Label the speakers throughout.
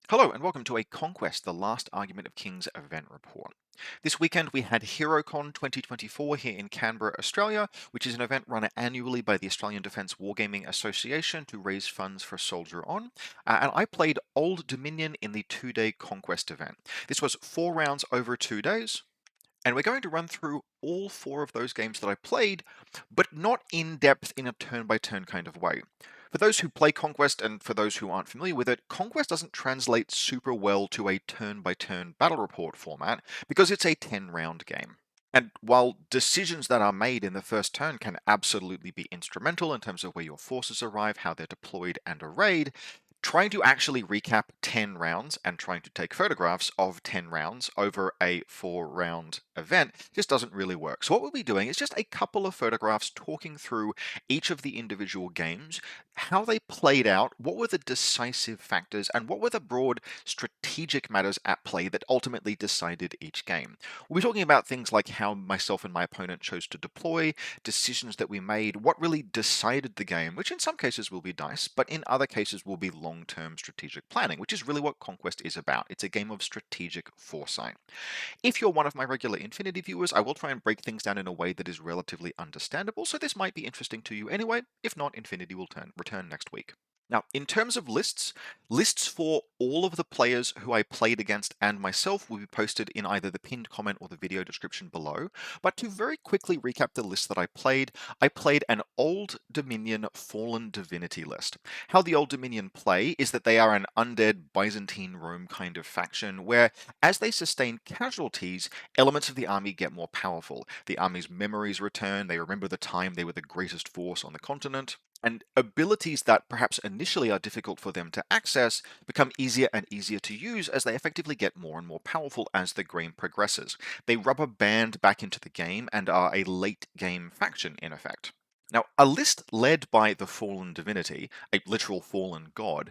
Speaker 1: Hello and welcome to a Conquest, the Last Argument of Kings event report. This weekend we had Herocon 2024 here in Canberra, Australia, which is an event run annually by the Australian Defence Wargaming Association to raise funds for Soldier On. And I played Old Dominion in the 2-day Conquest event. This was 4 rounds over 2 days, and we're going to run through all 4 of those games that I played, but not in depth in a turn-by-turn kind of way. For those who play Conquest and for those who aren't familiar with it, Conquest doesn't translate super well to a turn-by-turn battle report format because it's a 10-round game. And while decisions that are made in the first turn can absolutely be instrumental in terms of where your forces arrive, how they're deployed and arrayed, trying to actually recap 10 rounds and trying to take photographs of 10 rounds over a 4-round event just doesn't really work. So what we'll be doing is just a couple of photographs talking through each of the individual games, how they played out, what were the decisive factors, and what were the broad strategic matters at play that ultimately decided each game. We'll be talking about things like how myself and my opponent chose to deploy, decisions that we made, what really decided the game, which in some cases will be dice, but in other cases will be long-term strategic planning, which is really what Conquest is about. It's a game of strategic foresight. If you're one of my regular Infinity viewers, I will try and break things down in a way that is relatively understandable, so this might be interesting to you anyway. If not, Infinity will return next week. Now, in terms of lists for all of the players who I played against and myself will be posted in either the pinned comment or the video description below. But to very quickly recap the list that I played an Old Dominion Fallen Divinity list. How the Old Dominion play is that they are an undead Byzantine Rome kind of faction where, as they sustain casualties, elements of the army get more powerful. The army's memories return, they remember the time they were the greatest force on the continent, and abilities that perhaps initially are difficult for them to access become easier and easier to use as they effectively get more and more powerful as the game progresses. They rubber band back into the game and are a late game faction in effect. Now, a list led by the Fallen Divinity, a literal fallen god,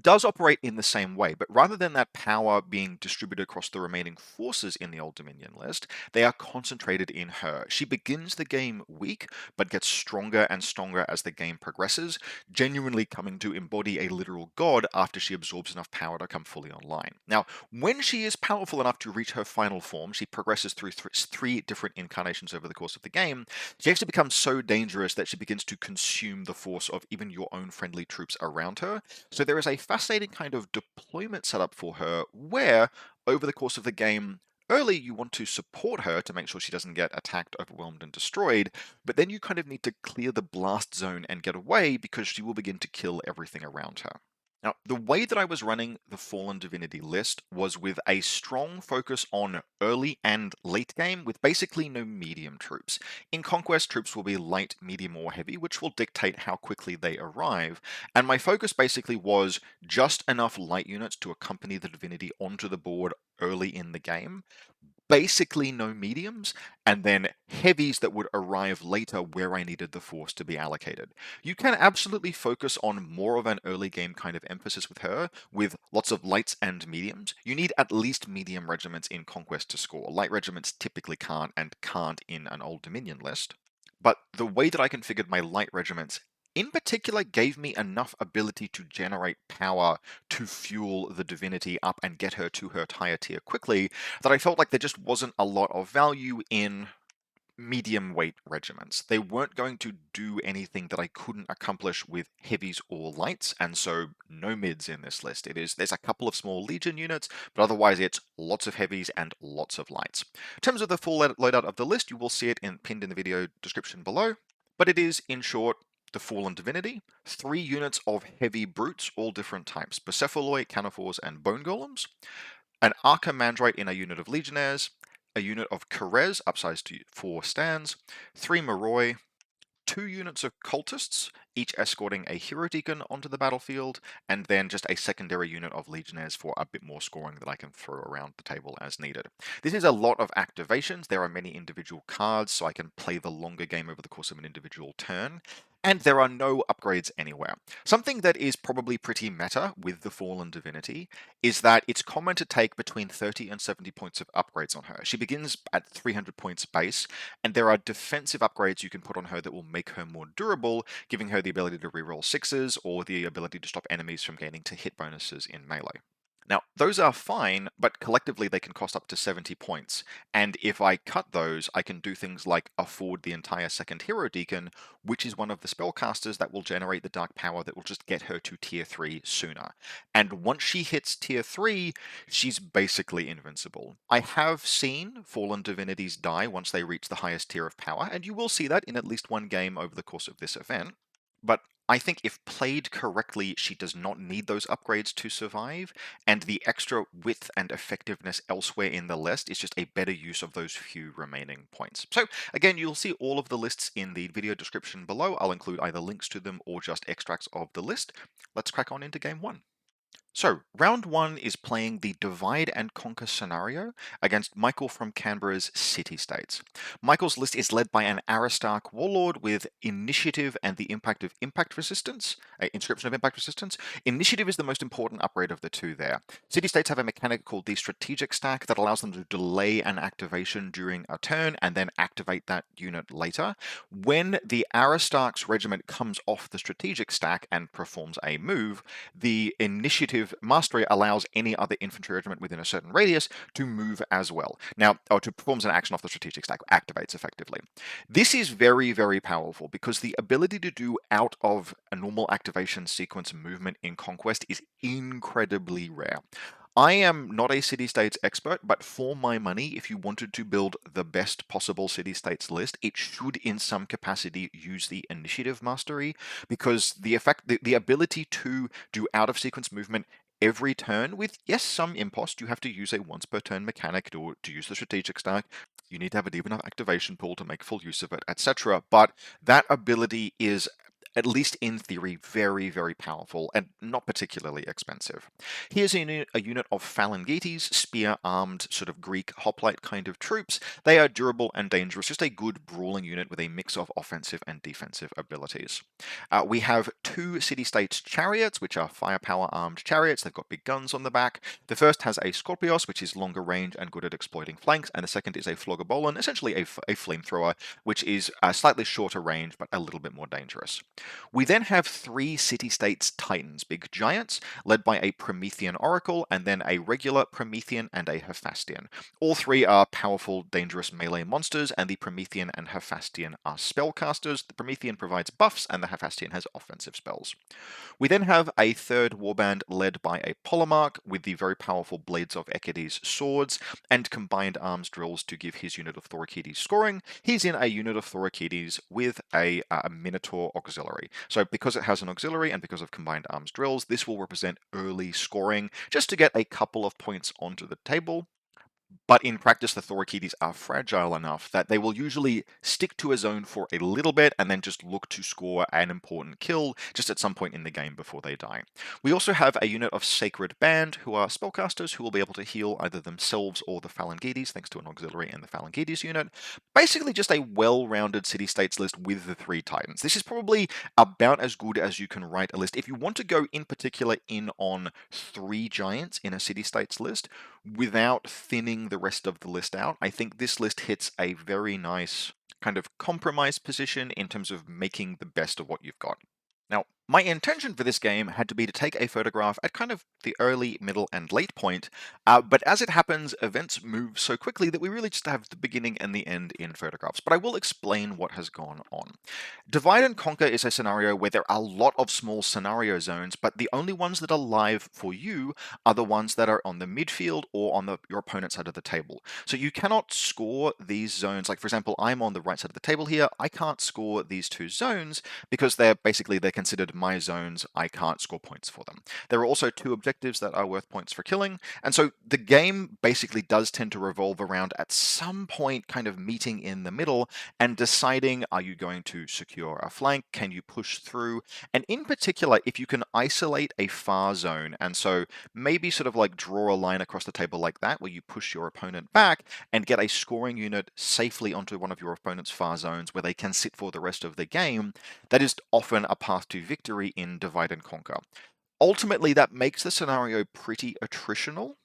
Speaker 1: does operate in the same way, but rather than that power being distributed across the remaining forces in the Old Dominion list, they are concentrated in her. She begins the game weak, but gets stronger and stronger as the game progresses, genuinely coming to embody a literal god after she absorbs enough power to come fully online. Now, when she is powerful enough to reach her final form, she progresses through 3 different incarnations over the course of the game. She actually becomes so dangerous that she begins to consume the force of even your own friendly troops around her. So there is a fascinating kind of deployment setup for her where, over the course of the game, early you want to support her to make sure she doesn't get attacked, overwhelmed, and destroyed, but then you kind of need to clear the blast zone and get away because she will begin to kill everything around her. Now, the way that I was running the Fallen Divinity list was with a strong focus on early and late game with basically no medium troops. In Conquest, troops will be light, medium, or heavy, which will dictate how quickly they arrive, and my focus basically was just enough light units to accompany the Divinity onto the board early in the game, basically no mediums, and then heavies that would arrive later where I needed the force to be allocated. You can absolutely focus on more of an early game kind of emphasis with her, with lots of lights and mediums. You need at least medium regiments in Conquest to score. Light regiments typically can't and can't in an Old Dominion list. But the way that I configured my light regiments in particular gave me enough ability to generate power to fuel the Divinity up and get her to her higher tier quickly that I felt like there just wasn't a lot of value in medium weight regiments. They weren't going to do anything that I couldn't accomplish with heavies or lights, and so no mids in this list. There's a couple of small legion units, but otherwise it's lots of heavies and lots of lights. In terms of the full loadout of the list, you will see it pinned in the video description below, but it is, in short, the Fallen Divinity, 3 units of heavy brutes, all different types, Bucephaloi, Canophores, and Bone Golems, an Archimandrite in a unit of Legionnaires, a unit of Kerez, upsized to 4 stands, 3 Moroi, 2 units of cultists, each escorting a hero deacon onto the battlefield, and then just a secondary unit of legionnaires for a bit more scoring that I can throw around the table as needed. This is a lot of activations. There are many individual cards, so I can play the longer game over the course of an individual turn. And there are no upgrades anywhere. Something that is probably pretty meta with the Fallen Divinity is that it's common to take between 30 and 70 points of upgrades on her. She begins at 300 points base, and there are defensive upgrades you can put on her that will make her more durable, giving her the ability to reroll 6s or the ability to stop enemies from gaining to hit bonuses in melee. Now, those are fine, but collectively they can cost up to 70 points. And if I cut those, I can do things like afford the entire second Hero Deacon, which is one of the spellcasters that will generate the dark power that will just get her to tier 3 sooner. And once she hits tier 3, she's basically invincible. I have seen Fallen Divinities die once they reach the highest tier of power, and you will see that in at least one game over the course of this event. But I think if played correctly, she does not need those upgrades to survive, and the extra width and effectiveness elsewhere in the list is just a better use of those few remaining points. So again, you'll see all of the lists in the video description below. I'll include either links to them or just extracts of the list. Let's crack on into game one. So, round one is playing the Divide and Conquer scenario against Michael from Canberra's City States. Michael's list is led by an Aristarch warlord with Initiative and the Impact of Impact Resistance, Inscription of Impact Resistance. Initiative is the most important upgrade of the two there. City States have a mechanic called the Strategic Stack that allows them to delay an activation during a turn and then activate that unit later. When the Aristarch's regiment comes off the Strategic Stack and performs a move, the Initiative Mastery allows any other infantry regiment within a certain radius to move as well. Now, or to perform an action off the Strategic Stack, activates effectively. This is very, very powerful because the ability to do out of a normal activation sequence movement in Conquest is incredibly rare. I am not a city-states expert, but for my money, if you wanted to build the best possible city-states list, it should in some capacity use the initiative mastery, because the ability to do out-of-sequence movement every turn with, yes, some impost, you have to use a once per turn mechanic to use the strategic stack, you need to have a deep enough activation pool to make full use of it, etc. But that ability is, at least in theory, very, very powerful and not particularly expensive. Here's a unit of Phalangites, spear-armed, sort of Greek hoplite kind of troops. They are durable and dangerous, just a good brawling unit with a mix of offensive and defensive abilities. We have two city-states chariots, which are firepower-armed chariots. They've got big guns on the back. The first has a Scorpios, which is longer range and good at exploiting flanks, and the second is a Phlogobolon, essentially a flamethrower, which is slightly shorter range but a little bit more dangerous. We then have three city-states titans, big giants, led by a Promethean oracle, and then a regular Promethean and a Hephaestian. All three are powerful, dangerous melee monsters, and the Promethean and Hephaestian are spellcasters. The Promethean provides buffs, and the Hephaestian has offensive spells. We then have a third warband led by a Polemarch with the very powerful Blades of Echides swords and combined arms drills to give his unit of Thorokides scoring. He's in a unit of Thorokides with a Minotaur auxiliary. So because it has an auxiliary and because of combined arms drills, this will represent early scoring just to get a couple of points onto the table. But in practice, the Thorokides are fragile enough that they will usually stick to a zone for a little bit and then just look to score an important kill just at some point in the game before they die. We also have a unit of Sacred Band, who are spellcasters who will be able to heal either themselves or the Phalangites, thanks to an auxiliary in the Phalangites unit. Basically just a well-rounded city-states list with the three titans. This is probably about as good as you can write a list. If you want to go in particular in on three giants in a city-states list, without thinning the rest of the list out, I think this list hits a very nice kind of compromise position in terms of making the best of what you've got. Now, my intention for this game had to be to take a photograph at kind of the early, middle, and late point, but as it happens, events move so quickly that we really just have the beginning and the end in photographs. But I will explain what has gone on. Divide and Conquer is a scenario where there are a lot of small scenario zones, but the only ones that are live for you are the ones that are on the midfield or on your opponent's side of the table. So you cannot score these zones. Like, for example, I'm on the right side of the table here. I can't score these two zones because they're considered my zones. I can't score points for them. There are also two objectives that are worth points for killing, and so the game basically does tend to revolve around at some point kind of meeting in the middle and deciding, are you going to secure a flank? Can you push through? And in particular, if you can isolate a far zone, and so maybe sort of like draw a line across the table like that, where you push your opponent back and get a scoring unit safely onto one of your opponent's far zones where they can sit for the rest of the game, that is often a path to victory in Divide and Conquer. Ultimately, that makes the scenario pretty attritional,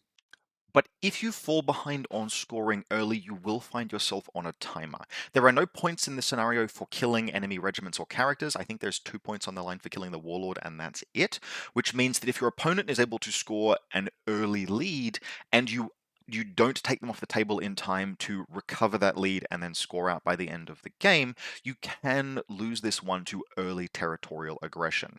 Speaker 1: But if you fall behind on scoring early, you will find yourself on a timer. There are no points in this scenario for killing enemy regiments or characters. I think there's 2 points on the line for killing the warlord, and that's it. Which means that if your opponent is able to score an early lead, and you don't take them off the table in time to recover that lead and then score out by the end of the game, you can lose this one to early territorial aggression.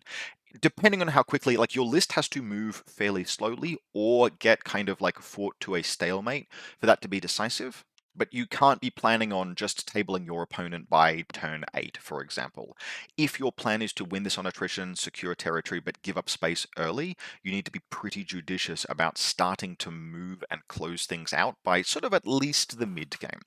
Speaker 1: Depending on how quickly, like, your list has to move fairly slowly or get kind of like fought to a stalemate for that to be decisive. But you can't be planning on just tabling your opponent by turn 8, for example. If your plan is to win this on attrition, secure territory, but give up space early, you need to be pretty judicious about starting to move and close things out by sort of at least the mid game.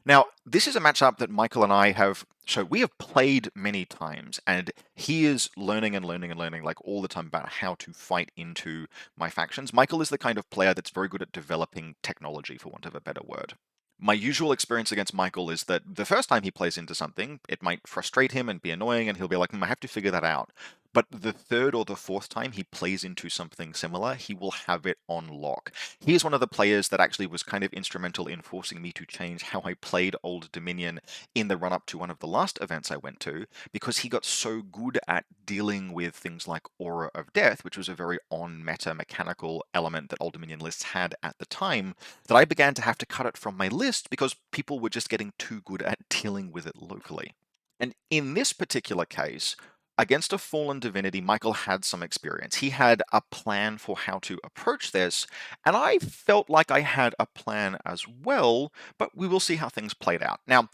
Speaker 1: Now, this is a matchup that Michael and I have, so we have played many times, and he is learning and learning and learning, like, all the time about how to fight into my factions. Michael is the kind of player that's very good at developing technology, for want of a better word. My usual experience against Michael is that the first time he plays into something, it might frustrate him and be annoying, and he'll be like, I have to figure that out. But the third or the fourth time he plays into something similar, he will have it on lock. He is one of the players that actually was kind of instrumental in forcing me to change how I played Old Dominion in the run-up to one of the last events I went to, because he got so good at dealing with things like Aura of Death, which was a very on-meta mechanical element that Old Dominion lists had at the time, that I began to have to cut it from my list because people were just getting too good at dealing with it locally. And in this particular case, against a fallen divinity, Michael had some experience. He had a plan for how to approach this, and I felt like I had a plan as well, but we will see how things played out. Now,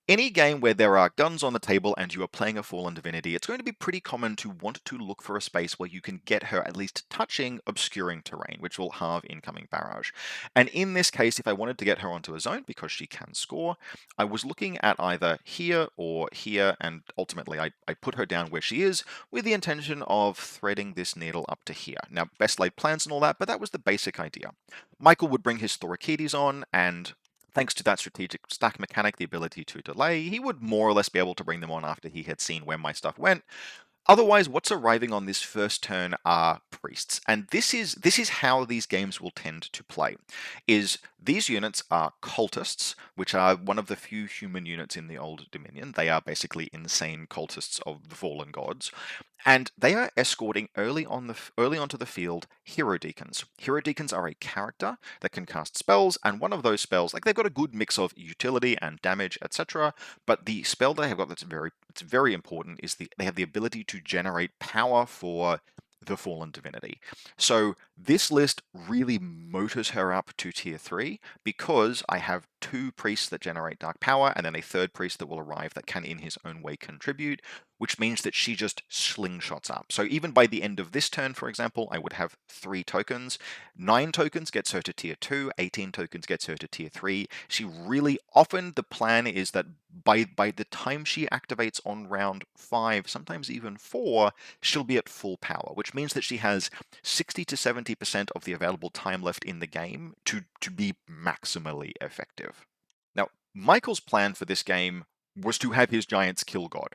Speaker 1: any game where there are guns on the table and you are playing a fallen divinity, it's going to be pretty common to want to look for a space where you can get her at least touching obscuring terrain, which will halve incoming barrage. And in this case, if I wanted to get her onto a zone because she can score, I was looking at either here or here, and ultimately I put her down where she is with the intention of threading this needle up to here. Now, best laid plans and all that, but that was the basic idea. Michael would bring his Thorakides on, and thanks to that strategic stack mechanic, the ability to delay, he would more or less be able to bring them on after he had seen where my stuff went. Otherwise, what's arriving on this first turn are priests, and this is how these games will tend to play. Is these units are cultists, which are one of the few human units in the Old Dominion. They are basically insane cultists of the fallen gods, and they are escorting early onto the field hero deacons. Hero deacons are a character that can cast spells, and one of those spells, like, they've got a good mix of utility and damage, etc. But the spell they have got that's very important is they have the ability to generate power for the fallen divinity. So this list really motors her up to tier 3 because I have 2 priests that generate dark power and then a third priest that will arrive that can in his own way contribute, which means that she just slingshots up. So even by the end of this turn, for example, I would have 3 tokens. 9 tokens gets her to tier 2, 18 tokens gets her to tier 3. She really, often the plan is that by the time she activates on round 5, sometimes even 4, she'll be at full power, which means that she has 60 to 70% of the available time left in the game to be maximally effective. Now, Michael's plan for this game was to have his giants kill God.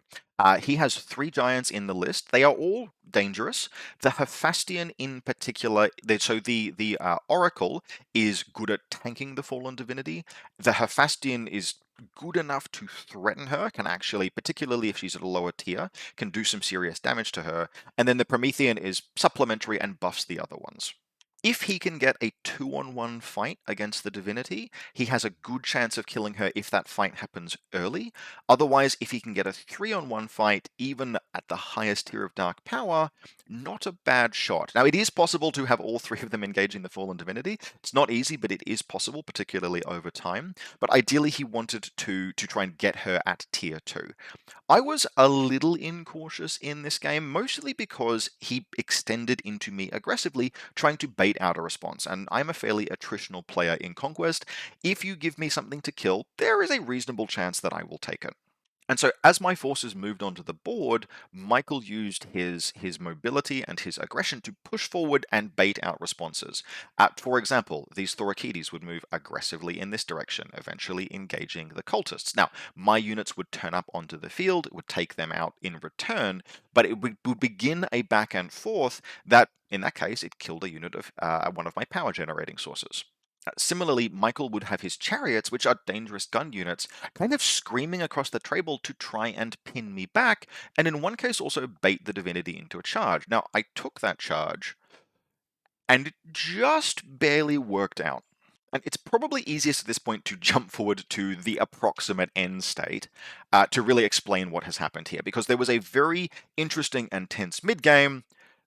Speaker 1: He has 3 giants in the list. They are all dangerous. The Hephaestion in particular, so the Oracle is good at tanking the fallen divinity. The Hephaestion is good enough to threaten her, can actually, particularly if she's at a lower tier, can do some serious damage to her. And then the Promethean is supplementary and buffs the other ones. If he can get a 2-on-1 fight against the divinity, he has a good chance of killing her if that fight happens early. Otherwise, if he can get a 3-on-1 fight, even at the highest tier of dark power, not a bad shot. Now, it is possible to have all 3 of them engaging the fallen divinity. It's not easy, but it is possible, particularly over time. But ideally, he wanted to try and get her at tier 2. I was a little incautious in this game, mostly because he extended into me aggressively, trying to bait out a response, and I'm a fairly attritional player in Conquest. If you give me something to kill, there is a reasonable chance that I will take it. And so as my forces moved onto the board, Michael used his mobility and his aggression to push forward and bait out responses. For example, these Thorakides would move aggressively in this direction, eventually engaging the cultists. Now, my units would turn up onto the field, it would take them out in return, but it would begin a back and forth that, in that case, it killed a unit of one of my power generating sources. Similarly, Michael would have his chariots, which are dangerous gun units, kind of screaming across the table to try and pin me back, and in one case also bait the Divinity into a charge. Now, I took that charge, and it just barely worked out. And it's probably easiest at this point to jump forward to the approximate end state to really explain what has happened here, because there was a very interesting and tense mid-game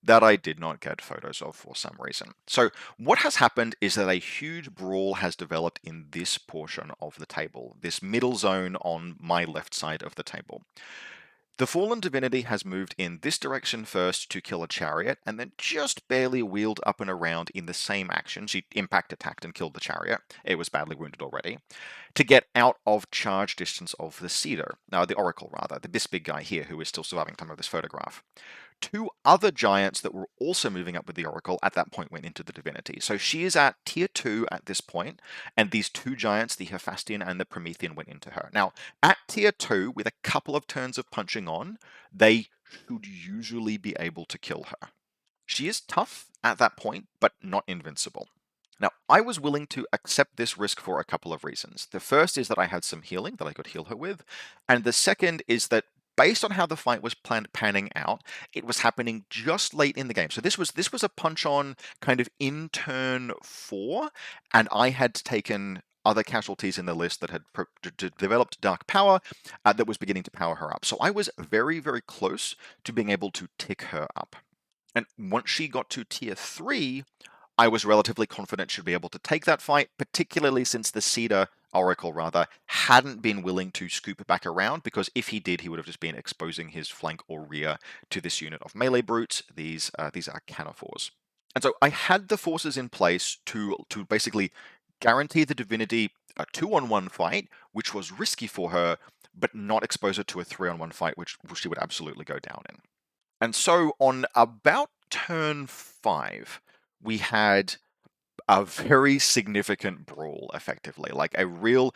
Speaker 1: that I did not get photos of for some reason. So what has happened is that a huge brawl has developed in this portion of the table, this middle zone on my left side of the table. The fallen divinity has moved in this direction first to kill a chariot, and then just barely wheeled up and around in the same action. She impact attacked and killed the chariot. It was badly wounded already. To get out of charge distance of the cedar. Now, the oracle, rather. This big guy here who is still surviving time of this photograph. Two other giants that were also moving up with the oracle at that point went into the divinity. So she is at tier 2 at this point, and these two giants, the Hephaestion and the Promethean, went into her. Now, at tier 2, with a couple of turns of punching on, they should usually be able to kill her. She is tough at that point, but not invincible. Now, I was willing to accept this risk for a couple of reasons. The first is that I had some healing that I could heal her with, and the second is that based on how the fight was panning out, it was happening just late in the game. So this was a punch on kind of in turn 4, and I had taken other casualties in the list that had developed dark power that was beginning to power her up. So I was very, very close to being able to tick her up. And once she got to tier 3, I was relatively confident she'd be able to take that fight, particularly since the Cedar Oracle, rather, hadn't been willing to scoop back around, because if he did, he would have just been exposing his flank or rear to this unit of melee brutes. These are Canophores. And so I had the forces in place to basically guarantee the Divinity a 2-on-1 fight, which was risky for her, but not expose her to a 3-on-1 fight, which she would absolutely go down in. And so on about turn 5, we had a very significant brawl, effectively, like a real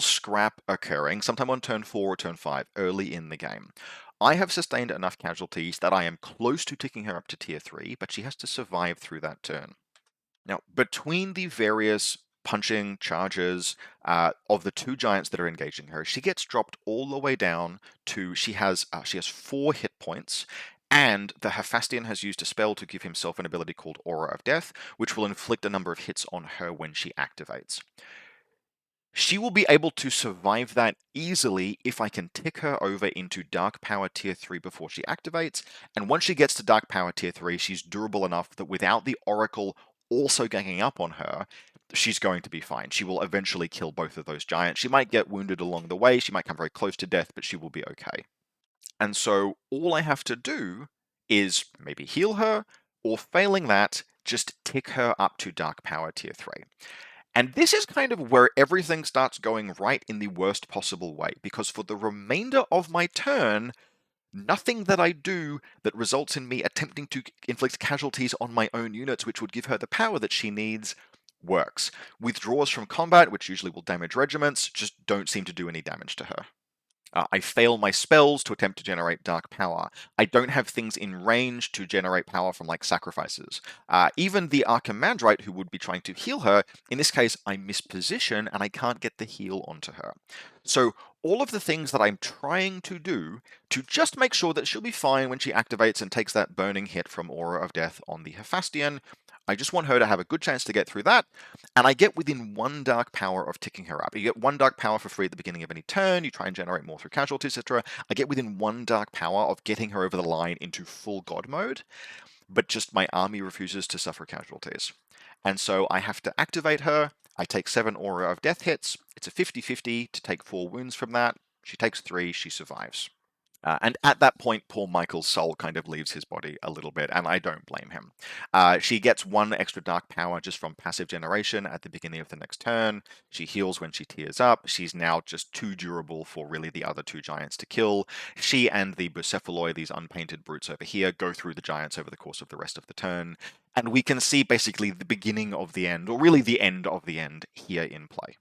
Speaker 1: scrap occurring sometime on turn 4 or turn 5, early in the game. I have sustained enough casualties that I am close to ticking her up to tier 3, but she has to survive through that turn. Now, between the various punching charges of the two giants that are engaging her, she gets dropped all the way down to she has 4 hit points, and the Hephaestion has used a spell to give himself an ability called Aura of Death, which will inflict a number of hits on her when she activates. She will be able to survive that easily if I can tick her over into Dark Power Tier 3 before she activates, and once she gets to Dark Power Tier 3, she's durable enough that without the Oracle also ganging up on her, she's going to be fine. She will eventually kill both of those giants. She might get wounded along the way, she might come very close to death, but she will be okay. And so all I have to do is maybe heal her, or failing that, just tick her up to Dark Power Tier 3. And this is kind of where everything starts going right in the worst possible way, because for the remainder of my turn, nothing that I do that results in me attempting to inflict casualties on my own units, which would give her the power that she needs, works. Withdrawals from combat, which usually will damage regiments, just don't seem to do any damage to her. I fail my spells to attempt to generate dark power. I don't have things in range to generate power from, like, sacrifices. Even the Archimandrite, who would be trying to heal her, in this case, I misposition and I can't get the heal onto her. So all of the things that I'm trying to do to just make sure that she'll be fine when she activates and takes that burning hit from Aura of Death on the Hephaestion, I just want her to have a good chance to get through that, and I get within 1 dark power of ticking her up. You get 1 dark power for free at the beginning of any turn, you try and generate more through casualties, etc. I get within 1 dark power of getting her over the line into full god mode, but just my army refuses to suffer casualties. And so I have to activate her, I take 7 Aura of Death hits, it's a 50-50 to take 4 wounds from that, she takes 3, she survives. And at that point, poor Michael's soul kind of leaves his body a little bit, and I don't blame him. She gets 1 extra dark power just from passive generation at the beginning of the next turn. She heals when she tears up. She's now just too durable for really the other 2 giants to kill. She and the Bucephaloi, these unpainted brutes over here, go through the giants over the course of the rest of the turn. And we can see basically the beginning of the end, or really the end of the end, here in play.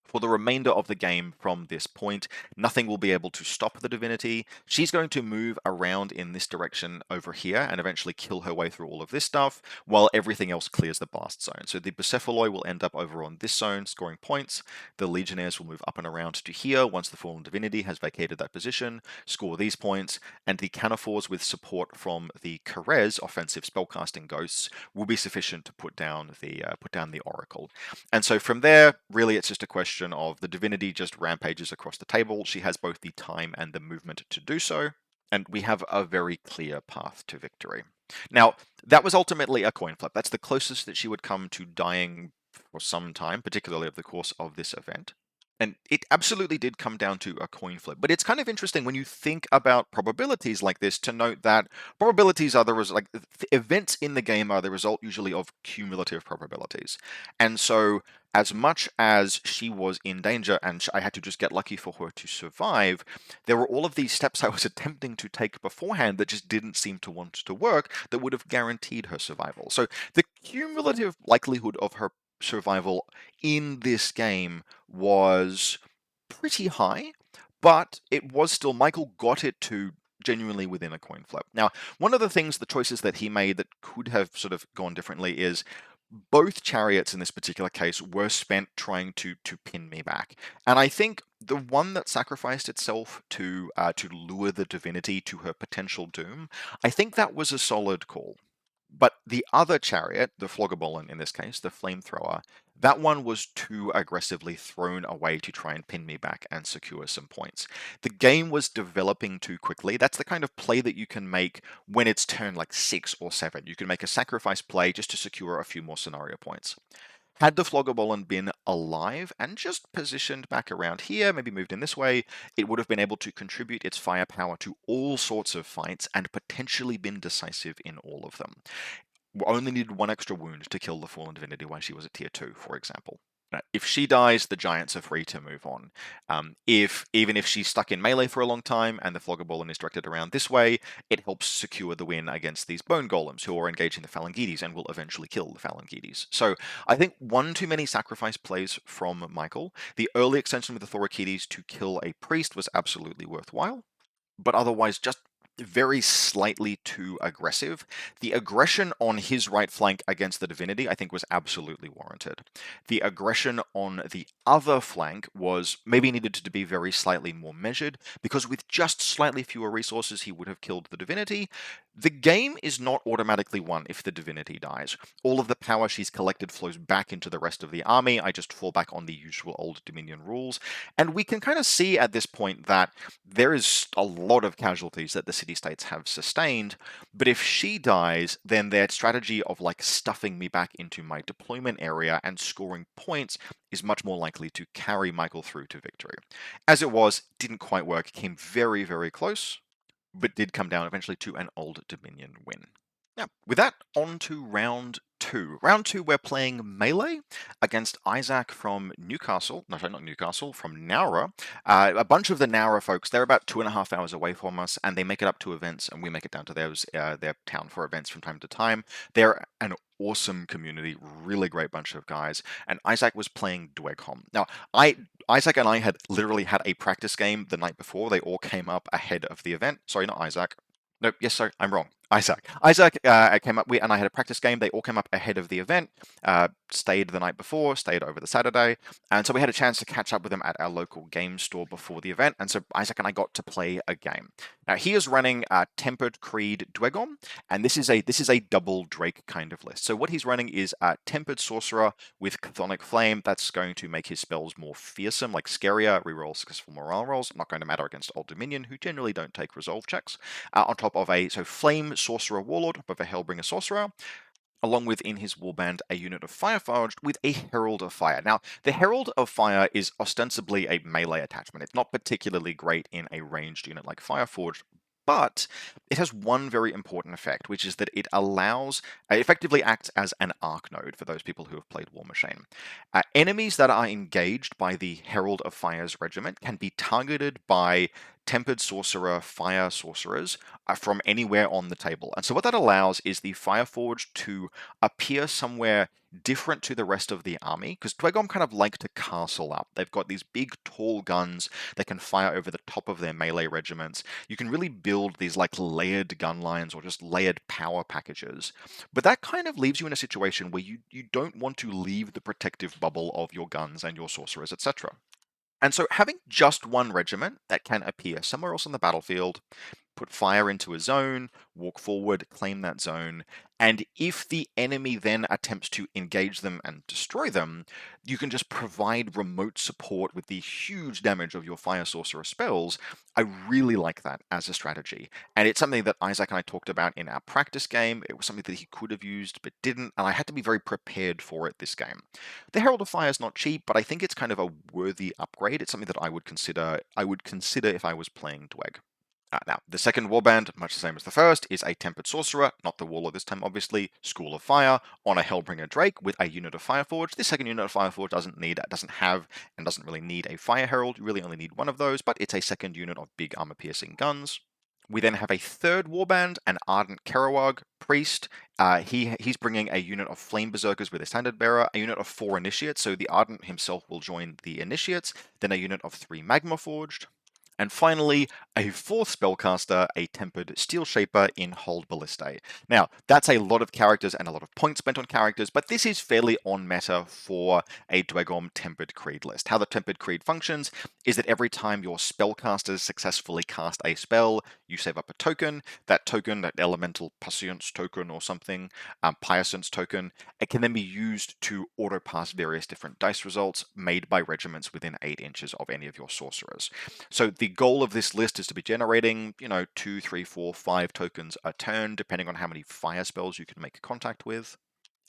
Speaker 1: For the remainder of the game from this point, nothing will be able to stop the Divinity. She's going to move around in this direction over here and eventually kill her way through all of this stuff, while everything else clears the blast zone. So the Bucephaloi will end up over on this zone, scoring points. The Legionnaires will move up and around to here once the Fallen Divinity has vacated that position, score these points, and the Canophores with support from the Karez, offensive spellcasting ghosts, will be sufficient to put down the Oracle. And so from there, really it's just a question of the Divinity just rampages across the table. She has both the time and the movement to do so, and we have a very clear path to victory. Now, that was ultimately a coin flip. That's the closest that she would come to dying for some time, particularly over the course of this event. And it absolutely did come down to a coin flip. But it's kind of interesting when you think about probabilities like this to note that probabilities are events in the game are the result usually of cumulative probabilities. And so as much as she was in danger and I had to just get lucky for her to survive, there were all of these steps I was attempting to take beforehand that just didn't seem to want to work that would have guaranteed her survival. So the cumulative likelihood of her survival in this game was pretty high, but it was still, Michael got it to genuinely within a coin flip. Now, one of the things, the choices that he made that could have sort of gone differently is both chariots in this particular case were spent trying to pin me back. And I think the one that sacrificed itself to lure the Divinity to her potential doom, I think that was a solid call. But the other chariot, the Floggerbollen in this case, the flamethrower, that one was too aggressively thrown away to try and pin me back and secure some points. The game was developing too quickly. That's the kind of play that you can make when it's turn like 6 or 7. You can make a sacrifice play just to secure a few more scenario points. Had the Floggerbollen been alive and just positioned back around here, maybe moved in this way, it would have been able to contribute its firepower to all sorts of fights and potentially been decisive in all of them. We only needed one extra wound to kill the Fallen Divinity when she was at tier 2, for example. If she dies, the Giants are free to move on. Even if she's stuck in melee for a long time and the Floggerbollen is directed around this way, it helps secure the win against these Bone Golems who are engaging the Phalangites and will eventually kill the Phalangites. So I think one too many sacrifice plays from Michael. The early extension with the Thorakites to kill a priest was absolutely worthwhile, but otherwise just very slightly too aggressive. The aggression on his right flank against the Divinity, I think, was absolutely warranted. The aggression on the other flank was maybe needed to be very slightly more measured, because with just slightly fewer resources, he would have killed the Divinity. The game is not automatically won if the Divinity dies. All of the power she's collected flows back into the rest of the army. I just fall back on the usual Old Dominion rules. And we can kind of see at this point that there is a lot of casualties that the city-states have sustained, but if she dies, then their strategy of like stuffing me back into my deployment area and scoring points is much more likely to carry Michael through to victory. As it was, didn't quite work, came very, very close, but did come down eventually to an Old Dominion win. Now, with that, on to round 2. Round 2, we're playing melee against Isaac from Newcastle. No, sorry, not Newcastle, from Nowra. A bunch of the Nowra folks, they're about 2.5 hours away from us, and they make it up to events, and we make it down to their town for events from time to time. They're an awesome community, really great bunch of guys, and Isaac was playing Dweghom. Now, Isaac and I had literally had a practice game the night before. They all came up ahead of the event. Sorry, not Isaac. No, yes, sorry, I'm wrong. Isaac. Isaac came up, and I had a practice game. They all came up ahead of the event, stayed the night before, stayed over the Saturday, and so we had a chance to catch up with them at our local game store before the event, and so Isaac and I got to play a game. Now, he is running Tempered Creed Dweghom, and this is a double Drake kind of list. So what he's running is Tempered Sorcerer with Chthonic Flame. That's going to make his spells more fearsome, like scarier, reroll successful morale rolls, not going to matter against Old Dominion, who generally don't take resolve checks, on top of Flame Sorcerer Warlord, above a Hellbringer Sorcerer, along with in his warband a unit of Fireforged with a Herald of Fire. Now, the Herald of Fire is ostensibly a melee attachment. It's not particularly great in a ranged unit like Fireforged, but it has one very important effect, which is that it effectively acts as an arc node for those people who have played War Machine. Enemies that are engaged by the Herald of Fire's regiment can be targeted by Tempered Sorcerer Fire Sorcerers from anywhere on the table. And so what that allows is the Fireforged to appear somewhere different to the rest of the army, because Dweghom kind of like to castle up. They've got these big, tall guns that can fire over the top of their melee regiments. You can really build these like layered gun lines or just layered power packages. But that kind of leaves you in a situation where you don't want to leave the protective bubble of your guns and your sorcerers, etc. And so having just one regiment that can appear somewhere else on the battlefield, put fire into a zone, walk forward, claim that zone, and if the enemy then attempts to engage them and destroy them, you can just provide remote support with the huge damage of your Fire Sorcerer spells. I really like that as a strategy, and it's something that Isaac and I talked about in our practice game. It was something that he could have used but didn't, and I had to be very prepared for it this game. The Herald of Fire is not cheap, but I think it's kind of a worthy upgrade. It's something that I would consider if I was playing Dweg. Now, the second warband, much the same as the first, is a Tempered Sorcerer, not the Warlord this time obviously, School of Fire, on a Hellbringer Drake with a unit of Fireforge. This second unit of Fireforge doesn't really need a Fire Herald, you really only need one of those, but it's a second unit of big armor-piercing guns. We then have a third warband, an Ardent Kerouag Priest. He's bringing a unit of Flame Berserkers with a Standard Bearer, a unit of 4 Initiates, so the Ardent himself will join the Initiates, then a unit of 3 Magma Forged. And finally, a fourth spellcaster, a Tempered Steel Shaper in Hold Ballistae. Now, that's a lot of characters and a lot of points spent on characters, but this is fairly on meta for a Dweghom Tempered Creed list. How the Tempered Creed functions is that every time your spellcasters successfully cast a spell, you save up a token. That token, that elemental Patience token or something, Piacence token, it can then be used to auto-pass various different dice results made by regiments within 8 inches of any of your sorcerers. So the goal of this list is to be generating, 2, 3, 4, 5 tokens a turn, depending on how many fire spells you can make contact with,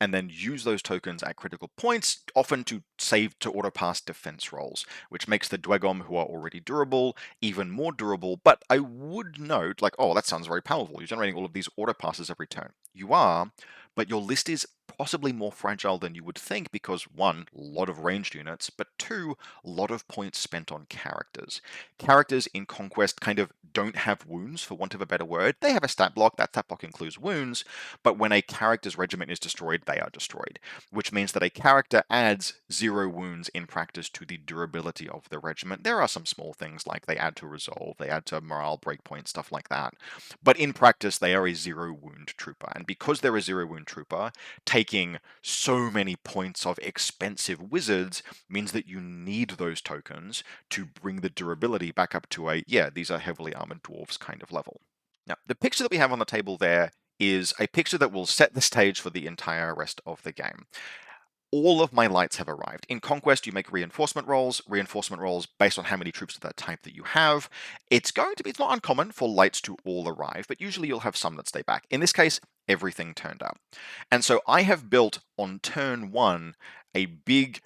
Speaker 1: and then use those tokens at critical points, often to save to auto-pass defense rolls, which makes the Dweghom, who are already durable, even more durable. But I would note, oh, that sounds very powerful. You're generating all of these auto-passes every turn. You are, but your list is possibly more fragile than you would think because, one, a lot of ranged units, but two, a lot of points spent on characters. Characters in Conquest kind of don't have wounds, for want of a better word. They have a stat block. That stat block includes wounds, but when a character's regiment is destroyed, they are destroyed, which means that a character adds 0 wounds in practice to the durability of the regiment. There are some small things like they add to resolve, they add to morale breakpoint, stuff like that. But in practice, they are a 0 wound trooper. And because they're a 0 wound trooper, taking so many points of expensive wizards means that you need those tokens to bring the durability back up to these are heavily armored dwarves kind of level. Now, the picture that we have on the table there is a picture that will set the stage for the entire rest of the game. All of my lights have arrived. In Conquest, you make reinforcement rolls based on how many troops of that type that you have. It's not uncommon for lights to all arrive, but usually you'll have some that stay back. In this case, everything turned up. And so I have built on turn 1 a big,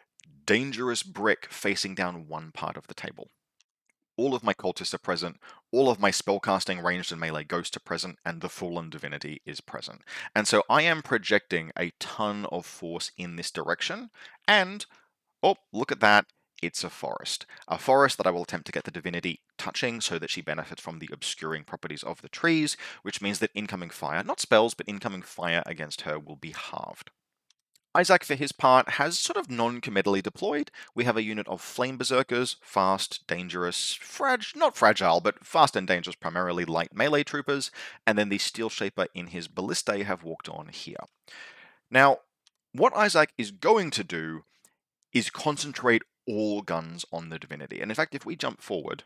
Speaker 1: dangerous brick facing down one part of the table. All of my cultists are present, all of my spellcasting, ranged and melee ghosts are present, and the Fallen Divinity is present. And so I am projecting a ton of force in this direction, and, oh, look at that, it's a forest. A forest that I will attempt to get the Divinity touching so that she benefits from the obscuring properties of the trees, which means that incoming fire, not spells, but incoming fire against her will be halved. Isaac, for his part, has sort of non-committally deployed. We have a unit of Flame Berserkers, fast, dangerous, not fragile, but fast and dangerous, primarily light melee troopers, and then the Steel Shaper in his Ballistae have walked on here. Now, what Isaac is going to do is concentrate all guns on the Divinity. And in fact, if we jump forward,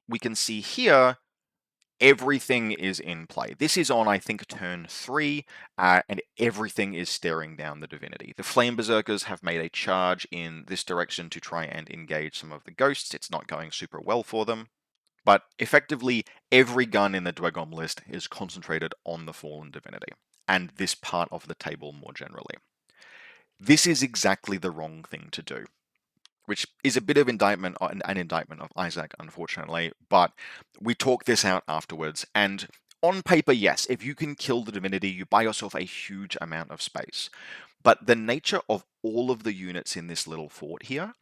Speaker 1: we can see here everything is in play. This is on, I think, turn 3, and everything is staring down the Divinity. The Flame Berserkers have made a charge in this direction to try and engage some of the ghosts. It's not going super well for them. But effectively, every gun in the Dweghom list is concentrated on the Fallen Divinity, and this part of the table more generally. This is exactly the wrong thing to do, which is a bit of an indictment of Isaac, unfortunately, but we talk this out afterwards, and on paper, yes, if you can kill the Divinity, you buy yourself a huge amount of space. But the nature of all of the units in this little fort here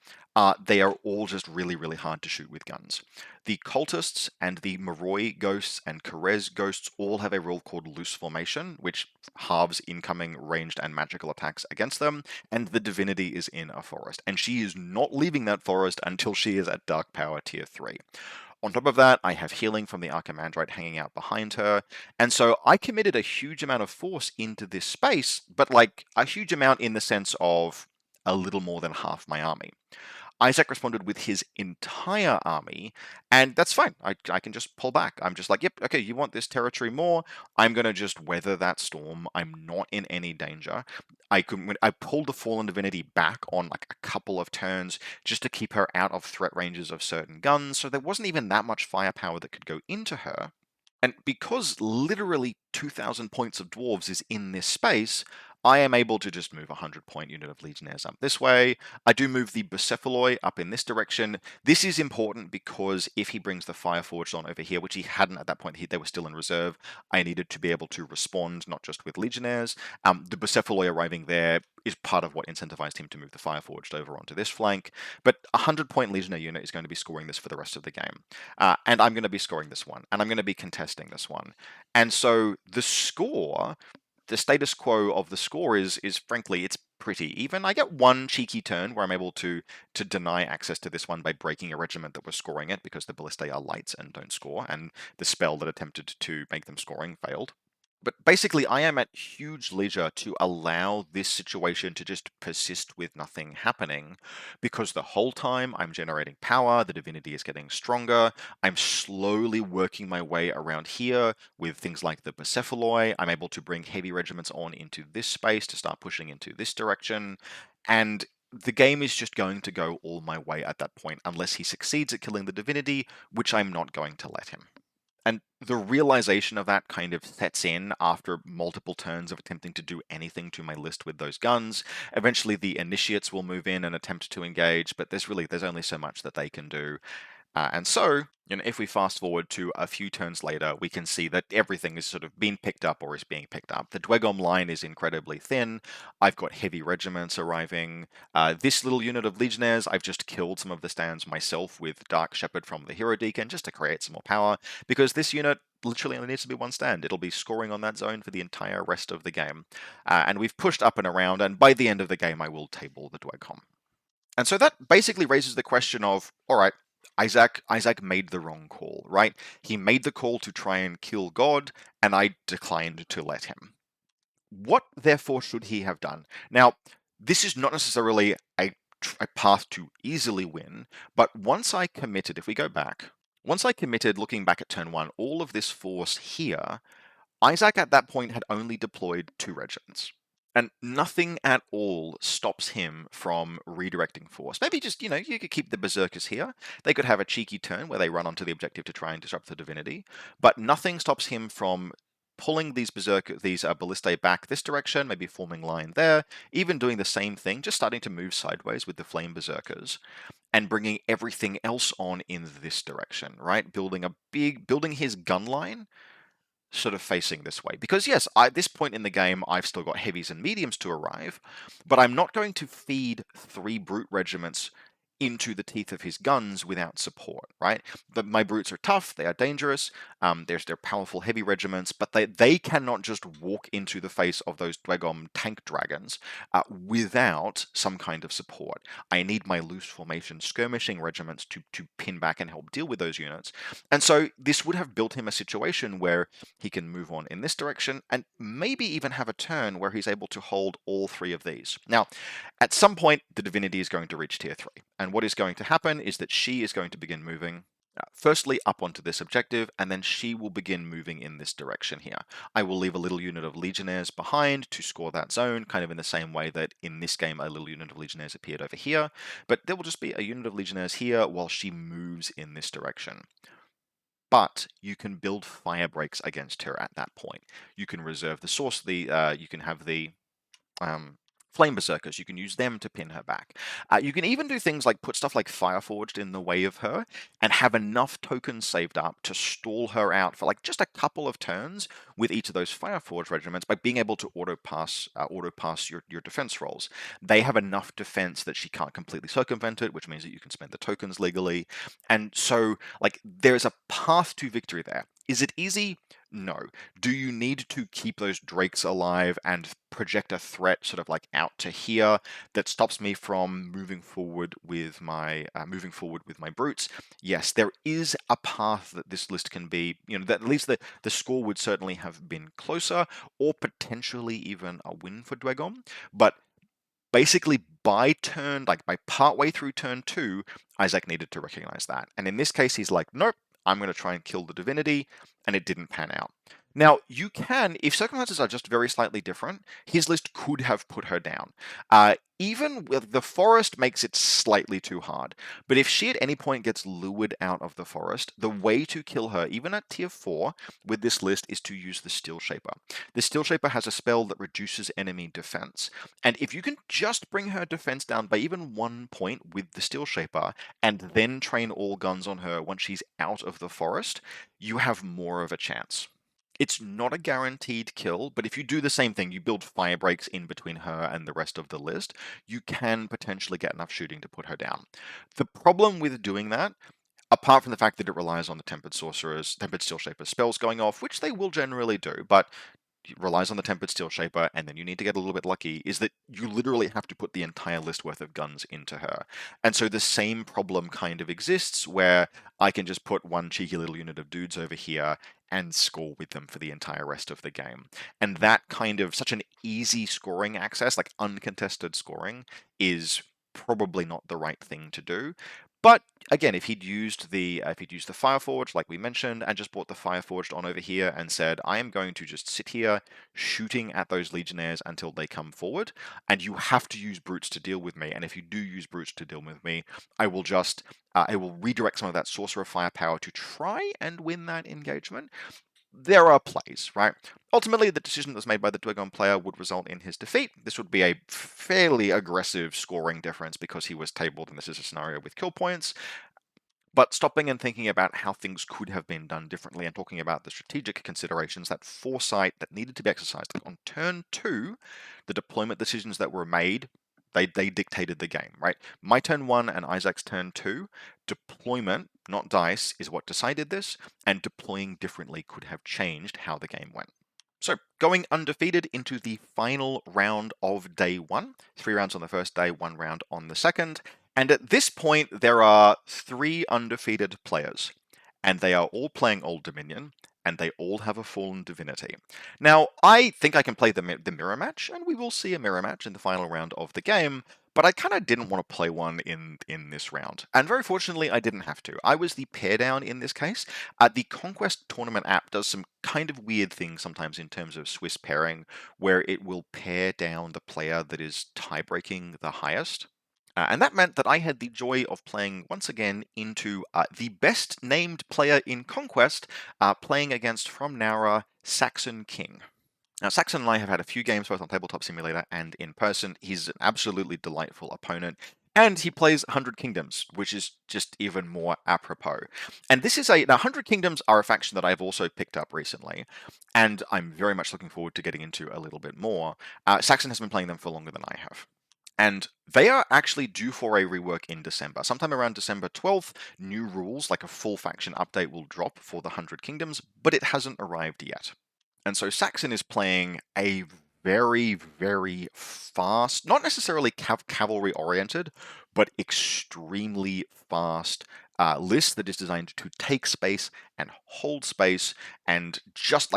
Speaker 1: they are all just really, really hard to shoot with guns. The cultists and the Moroi ghosts and Karez ghosts all have a rule called loose formation, which halves incoming ranged and magical attacks against them, and the Divinity is in a forest, and she is not leaving that forest until she is at Dark Power Tier 3. On top of that, I have healing from the Archimandrite hanging out behind her, and so I committed a huge amount of force into this space, but like a huge amount in the sense of a little more than half my army. Isaac responded with his entire army, and that's fine. I can just pull back. I'm just like, yep, okay, you want this territory more? I'm going to just weather that storm. I'm not in any danger. I pulled the Fallen Divinity back on like a couple of turns just to keep her out of threat ranges of certain guns, so there wasn't even that much firepower that could go into her. And because literally 2,000 points of dwarves is in this space, I am able to just move a 100-point unit of legionnaires up this way. I do move the Bucephaloi up in this direction. This is important because if he brings the Fireforged on over here, which he hadn't at that point, they were still in reserve, I needed to be able to respond, not just with legionnaires. The Bucephaloi arriving there is part of what incentivized him to move the Fireforged over onto this flank. But a 100-point legionnaire unit is going to be scoring this for the rest of the game. And I'm going to be scoring this one, and I'm going to be contesting this one. And so the score, the status quo of the score is frankly, it's pretty even. I get one cheeky turn where I'm able to deny access to this one by breaking a regiment that was scoring it because the ballistae are lights and don't score, and the spell that attempted to make them scoring failed. But basically, I am at huge leisure to allow this situation to just persist with nothing happening, because the whole time I'm generating power, the divinity is getting stronger, I'm slowly working my way around here with things like the Bucephaloi, I'm able to bring heavy regiments on into this space to start pushing into this direction, and the game is just going to go all my way at that point, unless he succeeds at killing the divinity, which I'm not going to let him. And the realization of that kind of sets in after multiple turns of attempting to do anything to my list with those guns. Eventually the initiates will move in and attempt to engage, but there's only so much that they can do. And so, if we fast forward to a few turns later, we can see that everything is sort of being picked up or is being picked up. The Dweghom line is incredibly thin. I've got heavy regiments arriving. This little unit of legionnaires, I've just killed some of the stands myself with Dark Shepherd from the Hero Deacon just to create some more power, because this unit literally only needs to be one stand. It'll be scoring on that zone for the entire rest of the game. And we've pushed up and around, and by the end of the game, I will table the Dweghom. And so that basically raises the question of, all right, Isaac made the wrong call, right? He made the call to try and kill God, and I declined to let him. What, therefore, should he have done? Now, this is not necessarily a path to easily win, but once I committed, if we go back, once I committed, looking back at turn one, all of this force here, Isaac at that point had only deployed 2 regiments. And nothing at all stops him from redirecting force. Maybe just, you could keep the Berserkers here. They could have a cheeky turn where they run onto the objective to try and disrupt the divinity. But nothing stops him from pulling these ballistae back this direction, maybe forming line there, even doing the same thing, just starting to move sideways with the Flame Berserkers, and bringing everything else on in this direction, right? Building his gun line sort of facing this way. Because yes, at this point in the game, I've still got heavies and mediums to arrive, but I'm not going to feed 3 brute regiments into the teeth of his guns without support, right? My brutes are tough, they are dangerous, they're powerful heavy regiments, but they cannot just walk into the face of those Dweghom tank dragons without some kind of support. I need my loose formation skirmishing regiments to pin back and help deal with those units. And so this would have built him a situation where he can move on in this direction and maybe even have a turn where he's able to hold all 3 of these. Now, at some point, the divinity is going to reach tier 3. And what is going to happen is that she is going to begin moving firstly up onto this objective, and then she will begin moving in this direction here. I will leave a little unit of legionnaires behind to score that zone, kind of in the same way that in this game a little unit of legionnaires appeared over here, but there will just be a unit of legionnaires here while she moves in this direction. But you can build fire breaks against her at that point. You can reserve the source, you can have the Flame Berserkers, you can use them to pin her back. You can even do things like put stuff like Fireforged in the way of her and have enough tokens saved up to stall her out for like just a couple of turns with each of those Fireforged regiments by being able to auto pass your defense rolls. They have enough defense that she can't completely circumvent it, which means that you can spend the tokens legally. And so like there's a path to victory there. Is it easy? No. Do you need to keep those drakes alive and project a threat sort of like out to here that stops me from moving forward with my brutes? Yes, there is a path that this list can be, that at least the score would certainly have been closer or potentially even a win for Dweghom. But basically by partway through turn 2, Isaac needed to recognize that. And in this case, he's like, nope, I'm going to try and kill the Divinity, and it didn't pan out. Now, you can, if circumstances are just very slightly different, his list could have put her down. Even with the forest makes it slightly too hard. But if she at any point gets lured out of the forest, the way to kill her, even at tier 4, with this list is to use the Steel Shaper. The Steel Shaper has a spell that reduces enemy defense. And if you can just bring her defense down by even 1 point with the Steel Shaper, and then train all guns on her once she's out of the forest, you have more of a chance. It's not a guaranteed kill, but if you do the same thing, you build fire breaks in between her and the rest of the list, you can potentially get enough shooting to put her down. The problem with doing that, apart from the fact that it relies on the Tempered Steel Shaper spells going off, which they will generally do, but relies on the Tempered Steel Shaper, and then you need to get a little bit lucky, is that you literally have to put the entire list worth of guns into her. And so the same problem kind of exists, where I can just put one cheeky little unit of dudes over here and score with them for the entire rest of the game. And that kind of such an easy scoring access, like uncontested scoring, is probably not the right thing to do. But again, if he'd used the Fireforged, like we mentioned, and just brought the Fireforged on over here and said, I am going to just sit here shooting at those Legionnaires until they come forward, and you have to use brutes to deal with me. And if you do use brutes to deal with me, I will redirect some of that Sorcerer firepower to try and win that engagement. There are plays, right? Ultimately, the decision that was made by the Dweghom player would result in his defeat. This would be a fairly aggressive scoring difference because he was tabled, and this is a scenario with kill points. But stopping and thinking about how things could have been done differently and talking about the strategic considerations, that foresight that needed to be exercised. Like on turn 2, the deployment decisions that were made, they dictated the game, right? My turn 1 and Isaac's turn 2, deployment, not dice, is what decided this, and deploying differently could have changed how the game went. So, going undefeated into the final round of day 1, 3 rounds on the first day, 1 round on the second. And at this point, there are 3 undefeated players, and they are all playing Old Dominion, and they all have a Fallen Divinity. Now, I think I can play the mirror match, and we will see a mirror match in the final round of the game, but I kind of didn't want to play one in this round. And very fortunately, I didn't have to. I was the pair down in this case. The Conquest tournament app does some kind of weird things sometimes in terms of Swiss pairing, where it will pair down the player that is tie-breaking the highest. And that meant that I had the joy of playing once again into the best named player in Conquest, playing against from Nara, Saxon King. Now, Saxon and I have had a few games both on Tabletop Simulator and in person. He's an absolutely delightful opponent. And he plays 100 Kingdoms, which is just even more apropos. And this is now 100 Kingdoms are a faction that I've also picked up recently, and I'm very much looking forward to getting into a little bit more. Saxon has been playing them for longer than I have. And they are actually due for a rework in December. Sometime around December 12th, new rules, like a full faction update, will drop for the 100 Kingdoms, but it hasn't arrived yet. And so Saxon is playing a very, very fast, not necessarily cavalry oriented, but extremely fast list that is designed to take space and hold space and just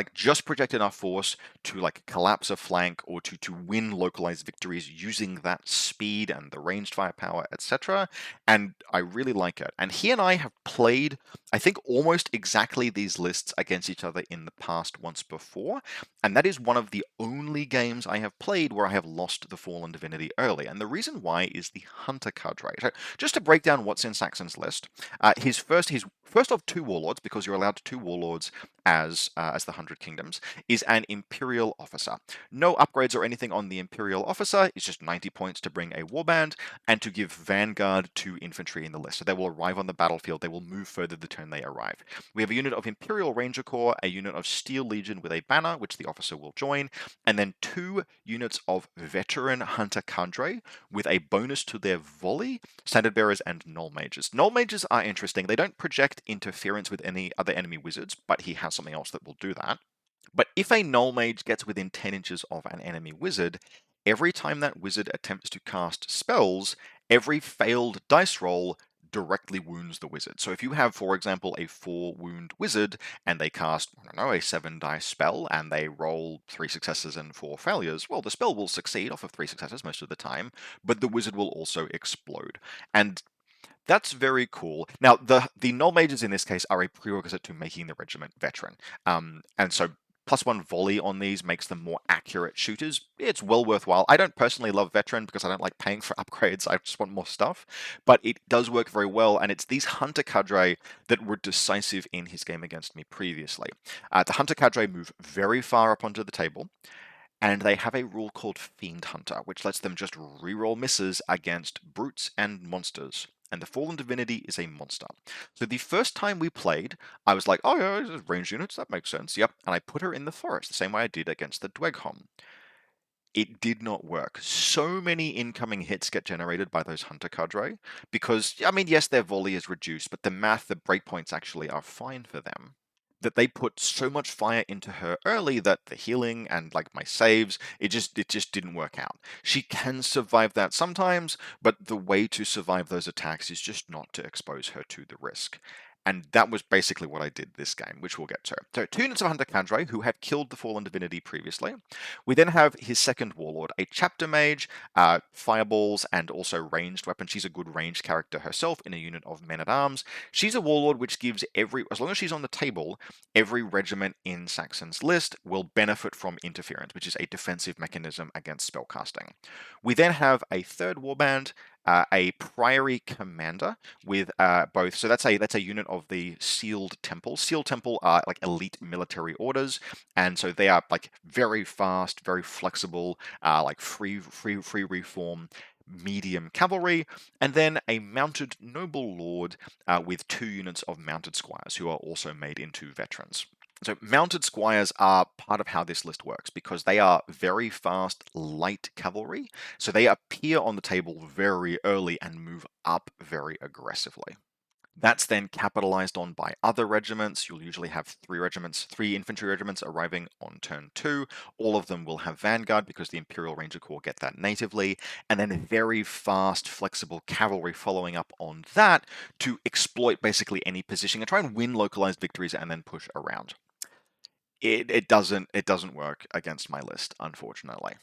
Speaker 1: project enough force to like collapse a flank or to win localized victories using that speed and the ranged firepower, etc. And I really like it. And he and I have played, I think, almost exactly these lists against each other in the past once before, and that is one of the only games I have played where I have lost the Fallen Divinity early. And the reason why is the Hunter card trait. So just to break down what's in Saxon's list, he's first of 2 warlords, because you're allowed 2 warlords as the 100 Kingdoms, is an Imperial Officer. No upgrades or anything on the Imperial Officer. It's just 90 points to bring a warband and to give Vanguard to infantry in the list. So they will arrive on the battlefield. They will move further the turn they arrive. We have a unit of Imperial Ranger Corps, a unit of Steel Legion with a banner, which the officer will join, and then 2 units of Veteran Hunter Cadre with a bonus to their volley, Standard Bearers, and Null Mages. Null Mages are interesting. They don't project interference with any other enemy wizards, but he has something else that will do that. But if a Null Mage gets within 10 inches of an enemy wizard, every time that wizard attempts to cast spells, every failed dice roll directly wounds the wizard. So if you have, for example, a 4 wound wizard and they cast, I don't know, a 7 dice spell and they roll 3 successes and 4 failures, well, the spell will succeed off of 3 successes most of the time, but the wizard will also explode. And that's very cool. Now, the Null Mages in this case are a prerequisite to making the regiment veteran. And so +1 volley on these makes them more accurate shooters. It's well worthwhile. I don't personally love veteran because I don't like paying for upgrades. I just want more stuff. But it does work very well, and it's these Hunter Cadre that were decisive in his game against me previously. The Hunter Cadre move very far up onto the table, and they have a rule called Fiend Hunter, which lets them just reroll misses against brutes and monsters. And the Fallen Divinity is a monster. So the first time we played, I was like, oh yeah, ranged units, that makes sense, yep. And I put her in the forest, the same way I did against the Dweghom. It did not work. So many incoming hits get generated by those Hunter Cadre, because, I mean, yes, their volley is reduced, but the math, the breakpoints actually are fine for them, that they put so much fire into her early that the healing and like my saves, it just didn't work out. She can survive that sometimes, but the way to survive those attacks is just not to expose her to the risk. And that was basically what I did this game, which we'll get to. So 2 units of Hunter Cadre who have killed the Fallen Divinity previously. We then have his second Warlord, a Chapter Mage, fireballs, and also ranged weapons. She's a good ranged character herself in a unit of Men-at-Arms. She's a Warlord which gives as long as she's on the table, every regiment in Saxon's list will benefit from interference, which is a defensive mechanism against spellcasting. We then have a third warband, a Priory Commander with both. So that's a unit of the Sealed Temple. Sealed Temple are like elite military orders, and so they are like very fast, very flexible, like free reform. Medium cavalry, and then a mounted noble lord with 2 units of mounted squires who are also made into veterans. So mounted squires are part of how this list works because they are very fast, light cavalry. So they appear on the table very early and move up very aggressively. That's then capitalized on by other regiments. You'll usually have 3 infantry regiments arriving on turn 2. All of them will have Vanguard because the Imperial Ranger Corps get that natively, and then very fast, flexible cavalry following up on that to exploit basically any position and try and win localized victories and then push around. It doesn't work against my list, unfortunately.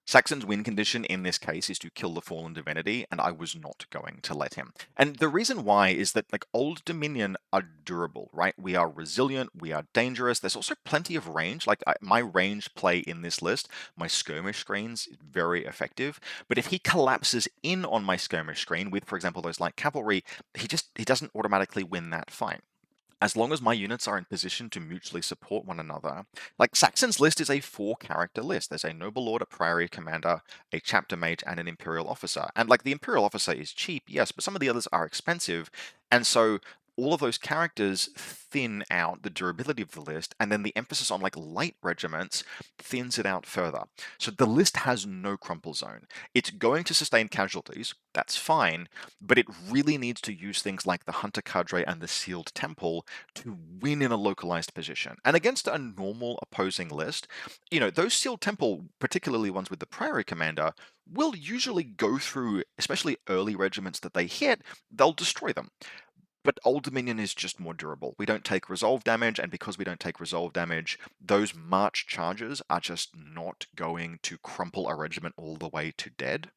Speaker 1: Saxon's win condition in this case is to kill the Fallen Divinity, and I was not going to let him. And the reason why is that like Old Dominion are durable, right? We are resilient, we are dangerous. There's also plenty of range. Like my ranged play in this list, my skirmish screens, is very effective. But if he collapses in on my skirmish screen with, for example, those light cavalry, he doesn't automatically win that fight. As long as my units are in position to mutually support one another. Like Saxon's list is a 4-character list. There's a Noble Lord, a Priory Commander, a Chapter Mage, and an Imperial Officer. And like the Imperial Officer is cheap, yes, but some of the others are expensive. And so all of those characters thin out the durability of the list, and then the emphasis on like light regiments thins it out further. So the list has no crumple zone. It's going to sustain casualties, that's fine, but it really needs to use things like the Hunter Cadre and the Sealed Temple to win in a localized position. And against a normal opposing list, those Sealed Temple, particularly ones with the Priory Commander, will usually go through, especially early regiments that they hit, they'll destroy them. But Old Dominion is just more durable. We don't take resolve damage, and because we don't take resolve damage, those March charges are just not going to crumple a regiment all the way to dead.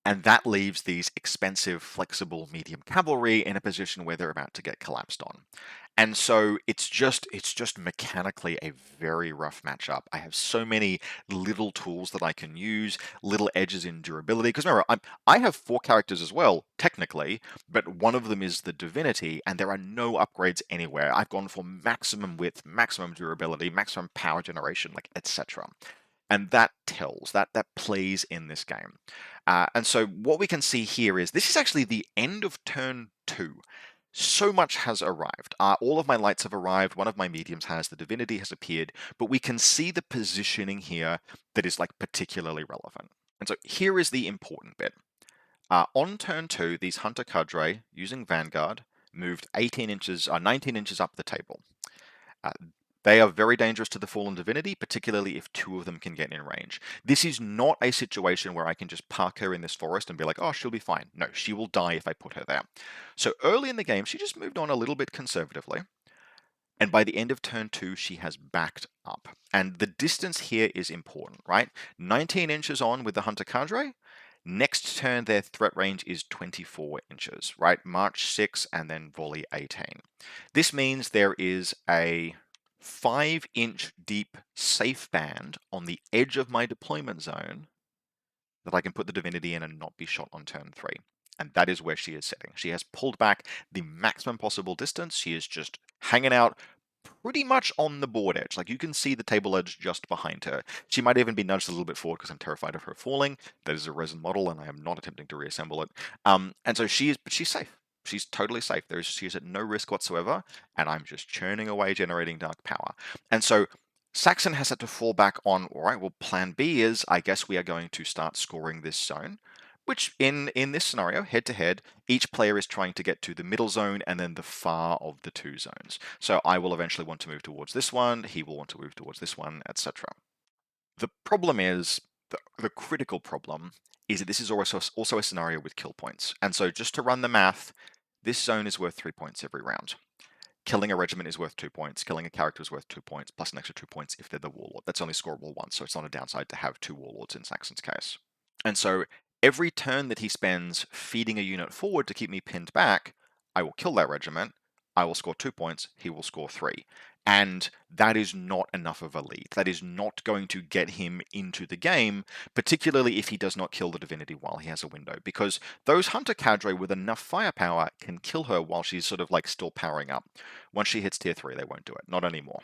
Speaker 1: And that leaves these expensive, flexible medium cavalry in a position where they're about to get collapsed on. And so it's just mechanically a very rough matchup. I have so many little tools that I can use, little edges in durability. Because remember, I have 4 characters as well, technically, but one of them is the Divinity, and there are no upgrades anywhere. I've gone for maximum width, maximum durability, maximum power generation, like etc. And that tells, that plays in this game. And so what we can see here is this is actually the end of turn 2. So much has arrived. All of my lights have arrived. One of my mediums has. The Divinity has appeared. But we can see the positioning here that is like particularly relevant. And so here is the important bit. On turn 2, these Hunter Cadre, using Vanguard, moved 19 inches up the table. They are very dangerous to the Fallen Divinity, particularly if 2 of them can get in range. This is not a situation where I can just park her in this forest and be like, oh, she'll be fine. No, she will die if I put her there. So early in the game, she just moved on a little bit conservatively. And by the end of turn 2, she has backed up. And the distance here is important, right? 19 inches on with the Hunter Cadre. Next turn, their threat range is 24 inches, right? March 6 and then volley 18. This means there is a 5-inch deep safe band on the edge of my deployment zone that I can put the Divinity in and not be shot on turn 3. And that is where she is sitting. She has pulled back the maximum possible distance. She is just hanging out pretty much on the board edge. Like you can see the table edge just behind her. She might even be nudged a little bit forward because I'm terrified of her falling. That is a resin model and I am not attempting to reassemble it. And so she's safe. She's totally safe. She's at no risk whatsoever, and I'm just churning away generating dark power. And so Saxon has had to fall back on, all right, well, plan B is, I guess we are going to start scoring this zone, which in this scenario, head-to-head, each player is trying to get to the middle zone and then the far of the 2 zones. So I will eventually want to move towards this one, he will want to move towards this one, etc. The problem is, the critical problem, is that this is also a scenario with kill points. And so just to run the math, this zone is worth 3 points every round. Killing a regiment is worth 2 points. Killing a character is worth 2 points, plus an extra 2 points if they're the warlord. That's only scoreable once, so it's not a downside to have 2 warlords in Saxon's case. And so every turn that he spends feeding a unit forward to keep me pinned back, I will kill that regiment, I will score 2 points, he will score 3. And that is not enough of a lead. That is not going to get him into the game, particularly if he does not kill the Divinity while he has a window, because those Hunter Cadre with enough firepower can kill her while she's sort of like still powering up. Once she hits tier 3, they won't do it. Not anymore.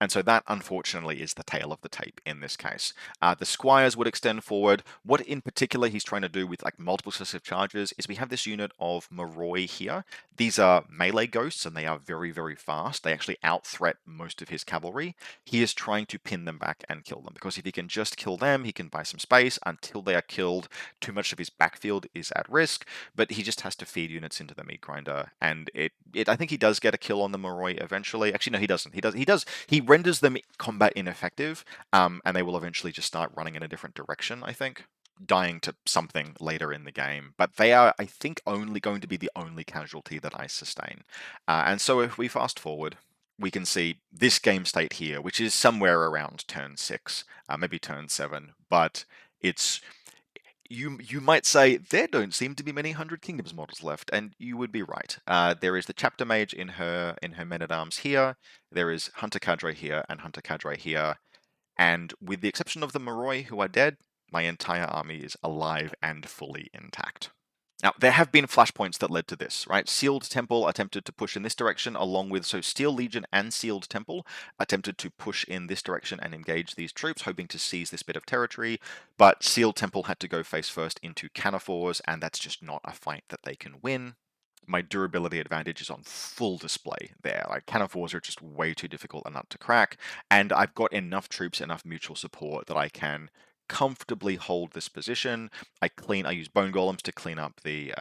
Speaker 1: And so that, unfortunately, is the tail of the tape in this case. The squires would extend forward. What in particular he's trying to do with like multiple successive charges is we have this unit of Moroi here. These are melee ghosts, and they are very, very fast. They actually out-threat most of his cavalry. He is trying to pin them back and kill them, because if he can just kill them, he can buy some space. Until they are killed, too much of his backfield is at risk, but he just has to feed units into the meat grinder, and I think he does get a kill on the Moroi eventually. Actually, no, he doesn't. He renders them combat ineffective, and they will eventually just start running in a different direction, I think, dying to something later in the game. But they are, I think, only going to be the only casualty that I sustain. And so if we fast forward, we can see this game state here, which is somewhere around turn 6, maybe turn 7, but it's... You might say there don't seem to be many 100 Kingdoms models left, and you would be right. There is the Chapter Mage in her Men-at-Arms here. There is Hunter Cadre here and Hunter Cadre here, and with the exception of the Moroi who are dead, my entire army is alive and fully intact. Now, there have been flashpoints that led to this, right? Sealed Temple attempted to push in this direction, along with, so Steel Legion and Sealed Temple attempted to push in this direction and engage these troops, hoping to seize this bit of territory, but Sealed Temple had to go face first into Cannifors, and that's just not a fight that they can win. My durability advantage is on full display there. Like, Cannifors are just way too difficult a nut to crack, and I've got enough troops, enough mutual support that I can comfortably hold this position. I use Bone Golems to clean up the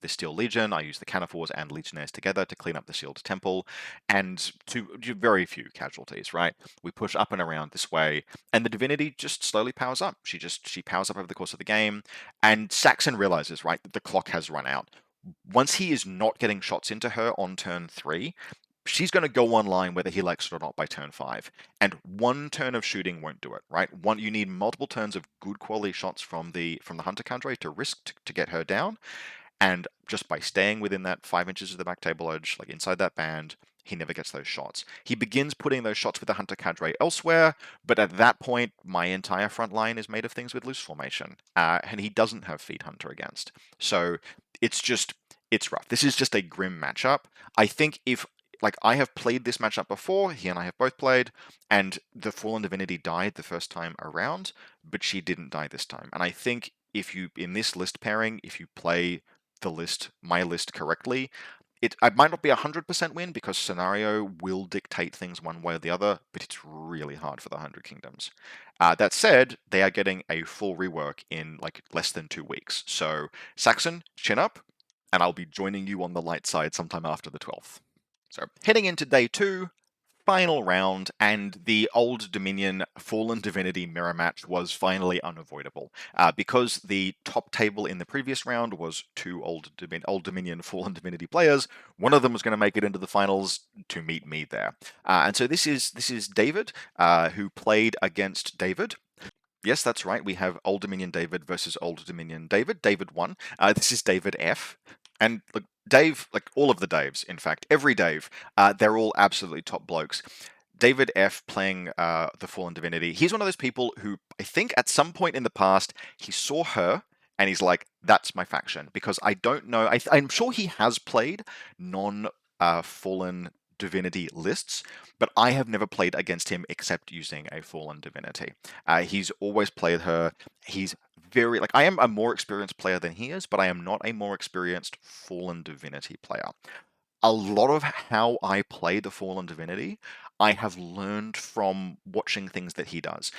Speaker 1: Steel Legion. I use the Cannifors and Legionnaires together to clean up the Sealed Temple, and to very few casualties, right? We push up and around this way, and the Divinity just slowly powers up. She powers up over the course of the game, and Saxon realizes, right, that the clock has run out. Once he is not getting shots into her on turn 3, she's going to go online whether he likes it or not by turn 5. And one turn of shooting won't do it, right? You need multiple turns of good quality shots from the Hunter cadre to risk to get her down. And just by staying within that 5 inches of the back table edge, like inside that band, he never gets those shots. He begins putting those shots with the Hunter cadre elsewhere, but at that point, my entire front line is made of things with loose formation, and he doesn't have Feed Hunter against. So it's rough. This is just a grim matchup. I think if I have played this matchup before, he and I have both played, and the Fallen Divinity died the first time around, but she didn't die this time. And I think if you, in this list pairing, if you play my list correctly, I might not be 100% win because scenario will dictate things one way or the other, but it's really hard for the 100 Kingdoms. That said, they are getting a full rework in less than 2 weeks. So Saxon, chin up, and I'll be joining you on the light side sometime after the 12th. So heading into day 2, final round, and the Old Dominion Fallen Divinity mirror match was finally unavoidable. Because the top table in the previous round was 2 Old Dominion Fallen Divinity players, one of them was going to make it into the finals to meet me there. And so this is David, who played against David. Yes, that's right. We have Old Dominion David versus Old Dominion David. David won. This is David F. And look, Dave, all of the Daves, in fact, every Dave, they're all absolutely top blokes. David F playing the Fallen Divinity. He's one of those people who I think at some point in the past he saw her and he's like, "That's my faction." Because I don't know. I'm sure he has played non-Fallen Divinity lists, but I have never played against him except using a Fallen Divinity. He's always played her. He's very I am a more experienced player than he is, but I am not a more experienced Fallen Divinity player. A lot of how I play the Fallen Divinity, I have learned from watching things that he does.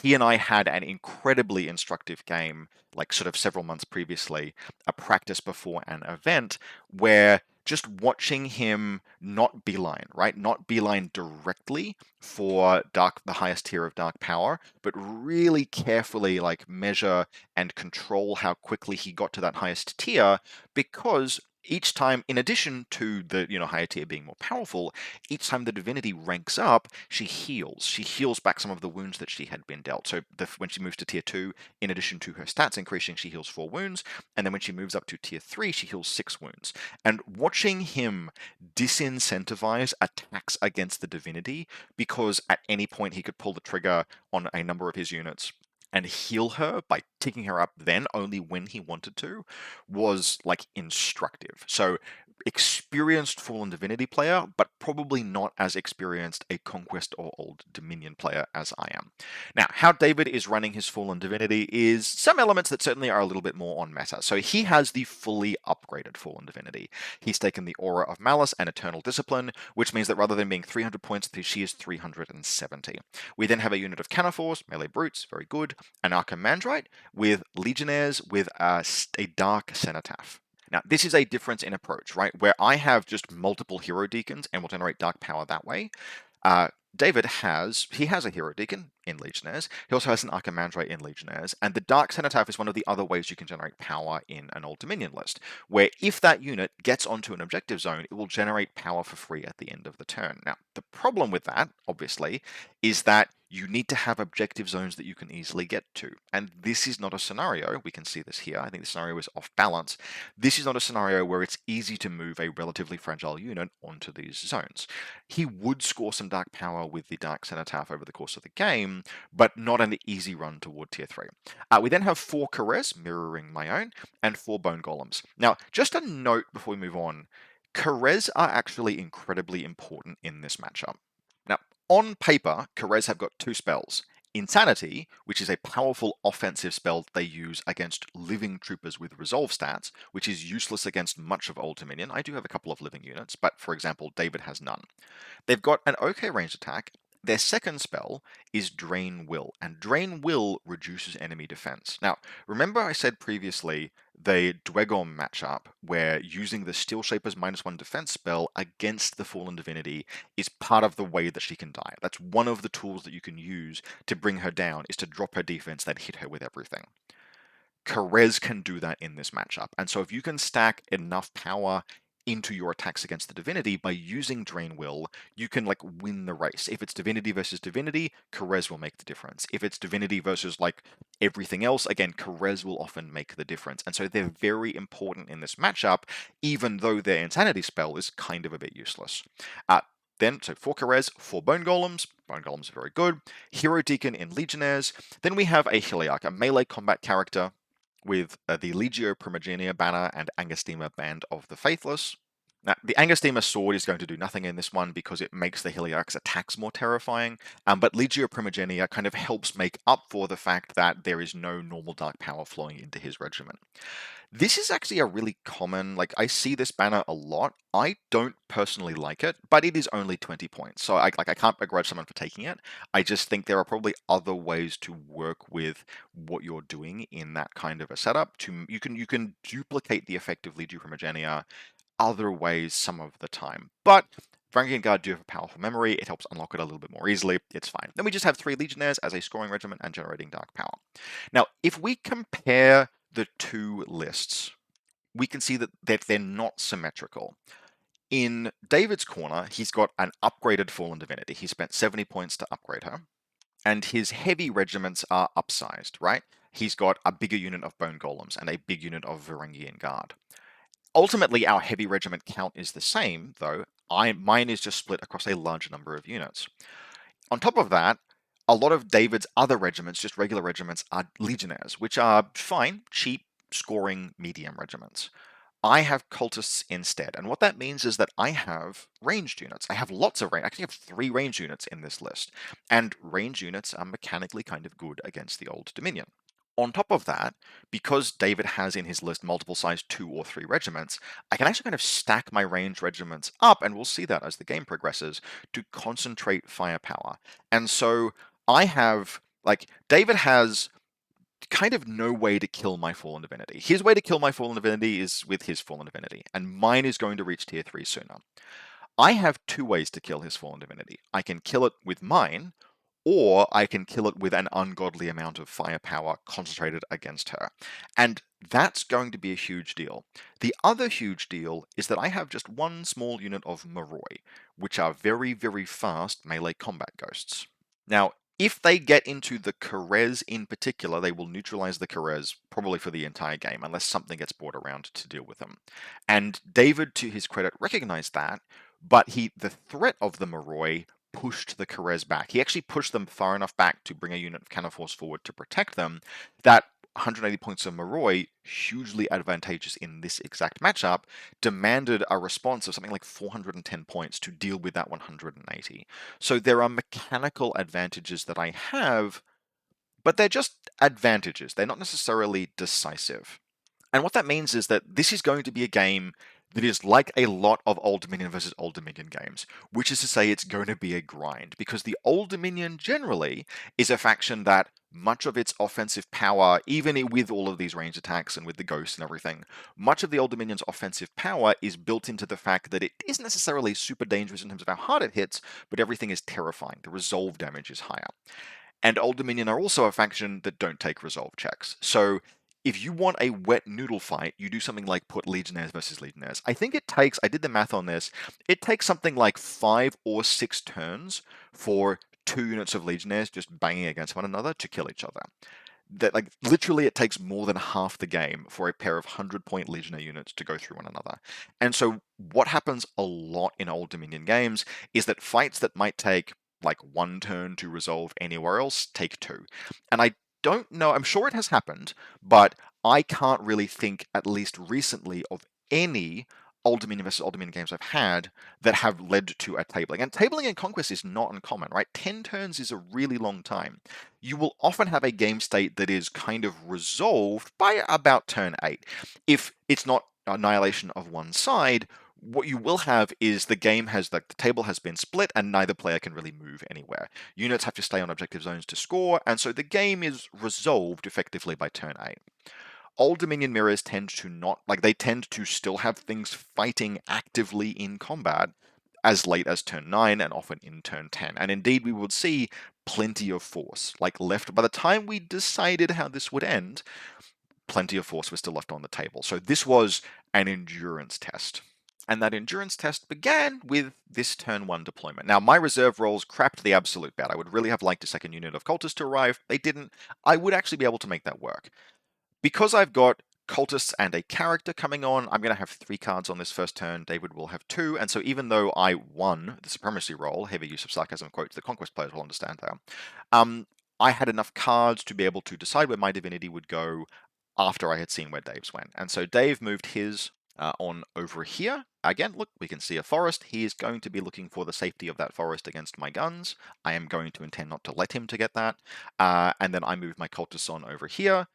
Speaker 1: He and I had an incredibly instructive game, sort of several months previously, a practice before an event, where just watching him not beeline, right? Not beeline directly for the highest tier of dark power, but really carefully measure and control how quickly he got to that highest tier, because each time, in addition to the higher tier being more powerful, each time the divinity ranks up, she heals. She heals back some of the wounds that she had been dealt. So when she moves to tier 2, in addition to her stats increasing, she heals 4 wounds, and then when she moves up to tier 3, she heals 6 wounds. And watching him disincentivize attacks against the divinity, because at any point he could pull the trigger on a number of his units and heal her by ticking her up then only when he wanted to, was instructive. So experienced Fallen Divinity player, but probably not as experienced a Conquest or Old Dominion player as I am. Now, how David is running his Fallen Divinity is some elements that certainly are a little bit more on meta. So he has the fully upgraded Fallen Divinity. He's taken the Aura of Malice and Eternal Discipline, which means that rather than being 300 points, she is 370. We then have a unit of Cannifors, melee brutes, very good, an Archimandrite with Legionnaires with a Dark Cenotaph. Now, this is a difference in approach, right? Where I have just multiple hero deacons and will generate dark power that way. David has a hero deacon in Legionnaires. He also has an Archimandrite in Legionnaires, and the Dark Cenotaph is one of the other ways you can generate power in an Old Dominion list, where if that unit gets onto an objective zone, it will generate power for free at the end of the turn. Now, the problem with that, obviously, is that you need to have objective zones that you can easily get to. And this is not a scenario, we can see this here, I think the scenario is off balance. This is not a scenario where it's easy to move a relatively fragile unit onto these zones. He would score some dark power with the Dark Cenotaph over the course of the game, but not an easy run toward tier 3. We then have 4 Karez, mirroring my own, and 4 Bone Golems. Now, just a note before we move on, Karez are actually incredibly important in this matchup. Now, on paper, Karez have got 2 spells. Insanity, which is a powerful offensive spell they use against living troopers with resolve stats, which is useless against much of Old Dominion. I do have a couple of living units, but for example, David has none. They've got an okay ranged attack. Their second spell is Drain Will, and Drain Will reduces enemy defense. Now, remember I said previously the Dweghom matchup, where using the Steel Shaper's -1 defense spell against the Fallen Divinity is part of the way that she can die. That's one of the tools that you can use to bring her down, is to drop her defense, then hit her with everything. Karez can do that in this matchup, and so if you can stack enough power into your attacks against the Divinity by using Drain Will, you can like win the race. If it's Divinity versus Divinity, Karez will make the difference. If it's Divinity versus like everything else, again, Karez will often make the difference. And so they're very important in this matchup, even though their Insanity spell is kind of a bit useless. So 4 Karez, 4 Bone Golems. Bone Golems are very good. Hero Deacon in Legionnaires. Then we have a Heliarch, a melee combat character with the Legio Primigenia banner and Angostima Band of the Faithless. Now, the Angostima sword is going to do nothing in this one because it makes the Heliarch's attacks more terrifying, but Legio Primigenia kind of helps make up for the fact that there is no normal dark power flowing into his regiment. This is actually a really common, like, I see this banner a lot. I don't personally like it, but it is only 20 points, so I can't begrudge someone for taking it. I just think there are probably other ways to work with what you're doing in that kind of a setup. You can duplicate the effect of Legio Primigenia other ways some of the time, but Varangian Guard do have a powerful memory. It helps unlock it a little bit more easily. It's fine. Then we just have 3 Legionnaires as a scoring regiment and generating dark power. Now, if we compare the two lists, we can see that they're not symmetrical. In David's corner, he's got an upgraded Fallen Divinity. He spent 70 points to upgrade her. And his heavy regiments are upsized, right? He's got a bigger unit of Bone Golems and a big unit of Varangian Guard. Ultimately, our heavy regiment count is the same, though. Mine is just split across a larger number of units. On top of that, a lot of David's other regiments, just regular regiments, are legionnaires, which are fine, cheap, scoring medium regiments. I have cultists instead, and what that means is that I have ranged units. I have lots of range. I actually have 3 ranged units in this list, and ranged units are mechanically kind of good against the Old Dominion. On top of that, because David has in his list multiple size 2 or 3 regiments, I can actually kind of stack my ranged regiments up, and we'll see that as the game progresses, to concentrate firepower. And so I have, like, David has kind of no way to kill my Fallen Divinity. His way to kill my Fallen Divinity is with his Fallen Divinity, and mine is going to reach tier 3 sooner. I have 2 ways to kill his Fallen Divinity. I can kill it with mine, or I can kill it with an ungodly amount of firepower concentrated against her. And that's going to be a huge deal. The other huge deal is that I have just one small unit of Moroi, which are very, very fast melee combat ghosts. Now, if they get into the Karez in particular, they will neutralize the Karez probably for the entire game, unless something gets brought around to deal with them. And David, to his credit, recognized that, but the threat of the Moroi pushed the Karez back. He actually pushed them far enough back to bring a unit of Cannon Force forward to protect them, that 180 points of Moroi, hugely advantageous in this exact matchup, demanded a response of something like 410 points to deal with that 180. So there are mechanical advantages that I have, but they're just advantages. They're not necessarily decisive. And what that means is that this is going to be a game that is like a lot of Old Dominion versus Old Dominion games, which is to say it's going to be a grind, because the Old Dominion generally is a faction that much of its offensive power, even with all of these range attacks and with the ghosts and everything, much of the Old Dominion's offensive power is built into the fact that it isn't necessarily super dangerous in terms of how hard it hits, but everything is terrifying. The resolve damage is higher. And Old Dominion are also a faction that don't take resolve checks. So if you want a wet noodle fight, you do something like put Legionnaires versus Legionnaires. I think it takes, I did the math on this, it takes something like 5 or 6 turns for 2 units of Legionnaires just banging against one another to kill each other. That, like, literally it takes more than half the game for a pair of 100-point Legionnaire units to go through one another. And so what happens a lot in Old Dominion games is that fights that might take like 1 turn to resolve anywhere else take 2. And I don't know, I'm sure it has happened, but I can't really think, at least recently, of any Old Dominion versus Old Dominion games I've had that have led to a tabling. And tabling in Conquest is not uncommon, right? 10 turns is a really long time. You will often have a game state that is kind of resolved by about turn 8. If it's not annihilation of one side, what you will have is the game has, like, the table has been split and neither player can really move anywhere. Units have to stay on objective zones to score, and so the game is resolved effectively by turn 8. Old Dominion mirrors tend to not, like, they tend to still have things fighting actively in combat as late as turn 9 and often in turn 10. And indeed, we would see plenty of force, like, left by the time we decided how this would end. Plenty of force was still left on the table. So this was an endurance test. And that endurance test began with this turn 1 deployment. Now, my reserve rolls crapped the absolute bed. I would really have liked a second unit of cultists to arrive. They didn't. I would actually be able to make that work. Because I've got cultists and a character coming on, I'm going to have 3 cards on this first turn. David will have 2. And so even though I won the supremacy roll, heavy use of sarcasm quotes, the Conquest players will understand there, I had enough cards to be able to decide where my Divinity would go after I had seen where Dave's went. And so Dave moved his on over here. Again, look, we can see a forest. He is going to be looking for the safety of that forest against my guns. I am going to intend not to let him to get that. And then I moved my cultists on over here.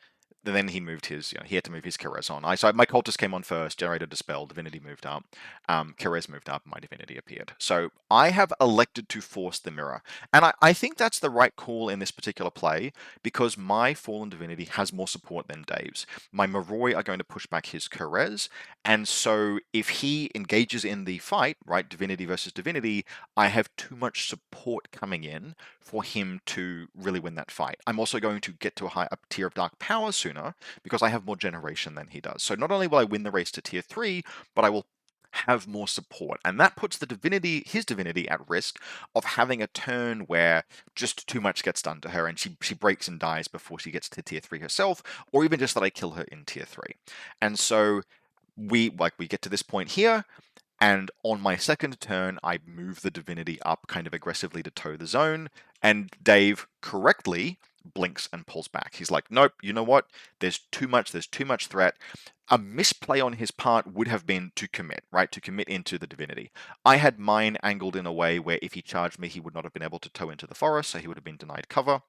Speaker 1: Then he moved his, he had to move his Kerez on. So my cultist came on first, generated Dispel, Divinity moved up, Kerez moved up, my Divinity appeared. So I have elected to force the mirror. And I think that's the right call in this particular play, because my Fallen Divinity has more support than Dave's. My Moroi are going to push back his Kerez, and so if he engages in the fight, right, Divinity versus Divinity, I have too much support coming in for him to really win that fight. I'm also going to get to a high up tier of Dark Power sooner because I have more generation than he does. So not only will I win the race to tier 3, but I will have more support. And that puts the Divinity, his Divinity, at risk of having a turn where just too much gets done to her and she breaks and dies before she gets to tier 3 herself, or even just that I kill her in tier 3. And so we get to this point here, and on my second turn, I move the Divinity up kind of aggressively to toe the zone, and Dave correctly blinks and pulls back. He's like, nope, you know what? There's too much threat. A misplay on his part would have been to commit, right? To commit into the Divinity. I had mine angled in a way where if he charged me, he would not have been able to toe into the forest, so he would have been denied cover,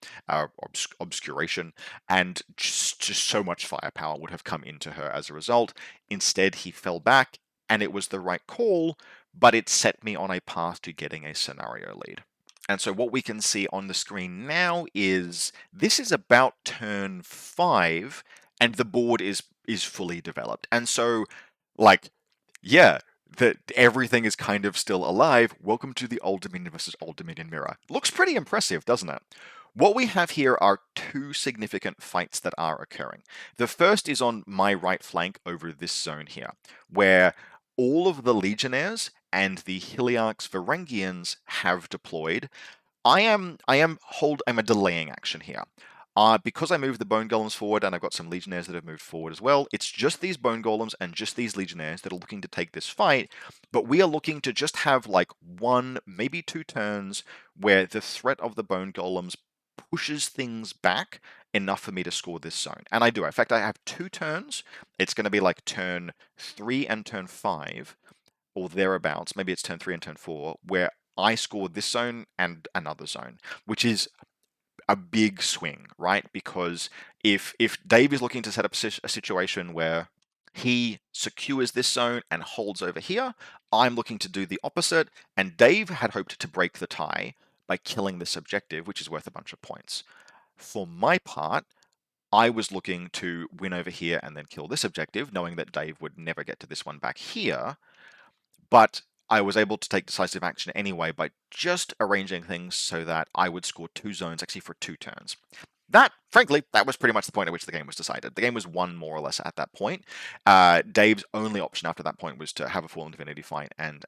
Speaker 1: obscuration, and just so much firepower would have come into her as a result. Instead, he fell back, and it was the right call, but it set me on a path to getting a scenario lead. And so what we can see on the screen now is this is about turn 5, and the board is fully developed. And so, like, yeah, that everything is kind of still alive. Welcome to the Old Dominion versus Old Dominion mirror. Looks pretty impressive, doesn't it? What we have here are 2 significant fights that are occurring. The first is on my right flank over this zone here, where all of the Legionnaires and the Heliarch's Varangians have deployed. I'm a delaying action here. Because I moved the Bone Golems forward and I've got some Legionnaires that have moved forward as well, it's just these Bone Golems and just these Legionnaires that are looking to take this fight, but we are looking to just have like 1, maybe 2 turns where the threat of the Bone Golems pushes things back enough for me to score this zone. And I do. In fact, I have 2 turns. It's going to be like turn 3 and turn 5, or thereabouts. Maybe it's turn 3 and turn 4, where I score this zone and another zone, which is a big swing, right? Because if Dave is looking to set up a situation where he secures this zone and holds over here, I'm looking to do the opposite, and Dave had hoped to break the tie by killing this objective, which is worth a bunch of points. For my part, I was looking to win over here and then kill this objective, knowing that Dave would never get to this one back here, but I was able to take decisive action anyway by just arranging things so that I would score 2 zones actually for 2 turns. Frankly, that was pretty much the point at which the game was decided. The game was won more or less at that point. Dave's only option after that point was to have a Fallen Divinity fight and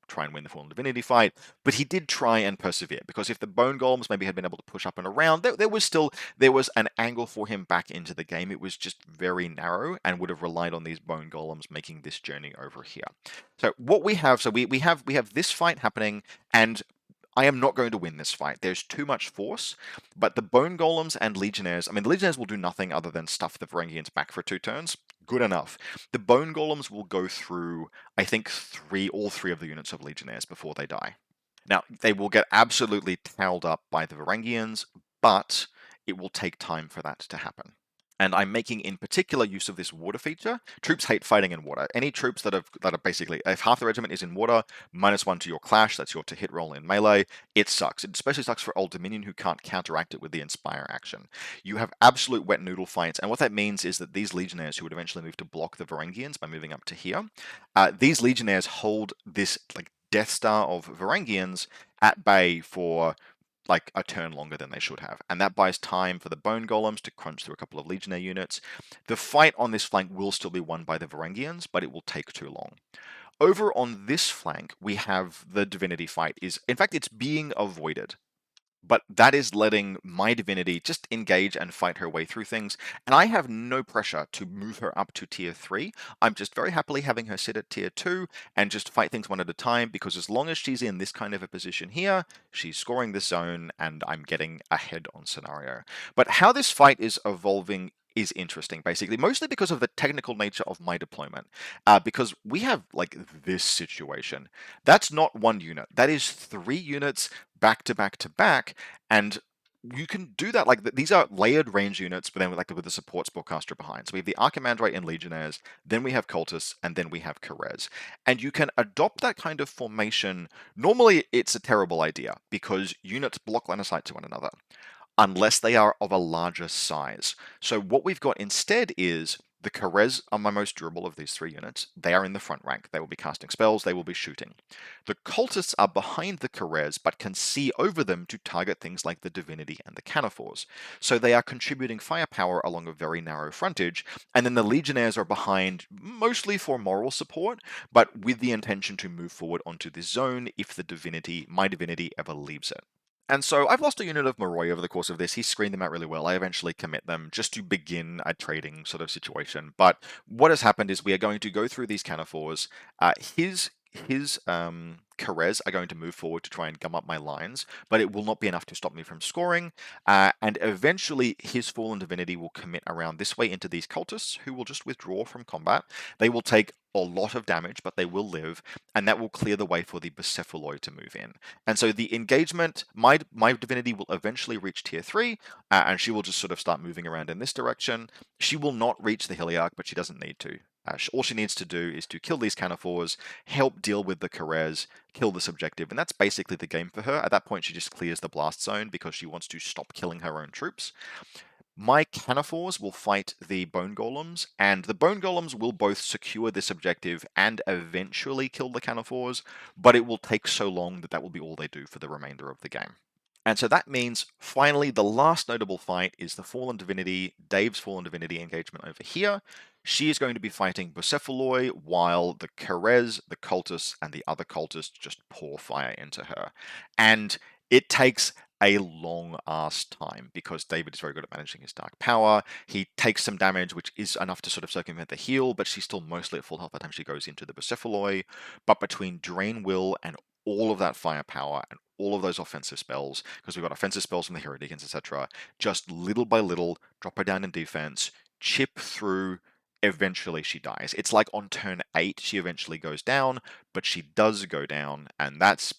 Speaker 1: try and win the Fallen Divinity fight, but he did try and persevere, because if the Bone Golems maybe had been able to push up and around, there was an angle for him back into the game. It was just very narrow and would have relied on these Bone Golems making this journey over here. So what we have, we have this fight happening, and I am not going to win this fight. There's too much force, but the Bone Golems and Legionnaires, the Legionnaires will do nothing other than stuff the Varangians back for 2 turns. Good enough. The Bone Golems will go through, I think, all three of the units of Legionnaires before they die. Now, they will get absolutely towed up by the Varangians, but it will take time for that to happen. And I'm making in particular use of this water feature. Troops hate fighting in water. Any troops that are basically, if half the regiment is in water, -1 to your clash, that's your to hit roll in melee, it sucks. It especially sucks for Old Dominion, who can't counteract it with the Inspire action. You have absolute wet noodle fights, and what that means is that these Legionnaires, who would eventually move to block the Varangians by moving up to here, these Legionnaires hold this like Death Star of Varangians at bay for like a turn longer than they should have, and that buys time for the Bone Golems to crunch through a couple of Legionnaire units. The fight on this flank will still be won by the Varangians, but it will take too long. Over on this flank, we have the Divinity fight in fact, it's being avoided. But that is letting my Divinity just engage and fight her way through things, and I have no pressure to move her up to tier 3. I'm just very happily having her sit at tier 2 and just fight things one at a time, because as long as she's in this kind of a position here, she's scoring this zone and I'm getting ahead on scenario. But how this fight is evolving is interesting, basically, mostly because of the technical nature of my deployment. Because we have, like, this situation. That's not one unit. That is 3 units back to back to back, and you can do that. Like, these are layered range units, but then with a support spellcaster behind. So we have the Archimandrite and Legionnaires, then we have Cultists, and then we have Karez. And you can adopt that kind of formation. Normally, it's a terrible idea because units block line of sight to one another, unless they are of a larger size. So what we've got instead is the Karez are my most durable of these 3 units. They are in the front rank. They will be casting spells, they will be shooting. The Cultists are behind the Karez, but can see over them to target things like the Divinity and the Canaphores. So they are contributing firepower along a very narrow frontage, and then the Legionnaires are behind mostly for moral support, but with the intention to move forward onto this zone if the Divinity, my Divinity, ever leaves it. And so I've lost a unit of Moroi over the course of this. He screened them out really well. I eventually commit them just to begin a trading sort of situation. But what has happened is we are going to go through these Canaphores. His Karez are going to move forward to try and gum up my lines, but it will not be enough to stop me from scoring. And eventually his Fallen Divinity will commit around this way into these Cultists, who will just withdraw from combat. They will take a lot of damage, but they will live, and that will clear the way for the Bucephaloi to move in. And so the engagement, my Divinity will eventually reach tier 3, and she will just sort of start moving around in this direction. She will not reach the Heliarch, but she doesn't need to. All she needs to do is to kill these Canaphores, help deal with the Karez, kill this objective, and that's basically the game for her. At that point, she just clears the blast zone because she wants to stop killing her own troops. My Canaphores will fight the Bone Golems, and the Bone Golems will both secure this objective and eventually kill the Canaphores, but it will take so long that that will be all they do for the remainder of the game. And so that means, finally, the last notable fight is the Fallen Divinity, Dave's Fallen Divinity engagement over here. She is going to be fighting Bucephaloi, while the Karez, the Cultists, and the other Cultists just pour fire into her. And it takes a long-ass time, because David is very good at managing his dark power. He takes some damage, which is enough to sort of circumvent the heal, but she's still mostly at full health by the time she goes into the Bucephaloi. But between Drain Will and all of that firepower and all of those offensive spells, because we've got offensive spells from the Hero Deacons, etc., just little by little, drop her down in defense, chip through. Eventually she dies. It's like on turn 8 she eventually goes down, but she does go down, and that's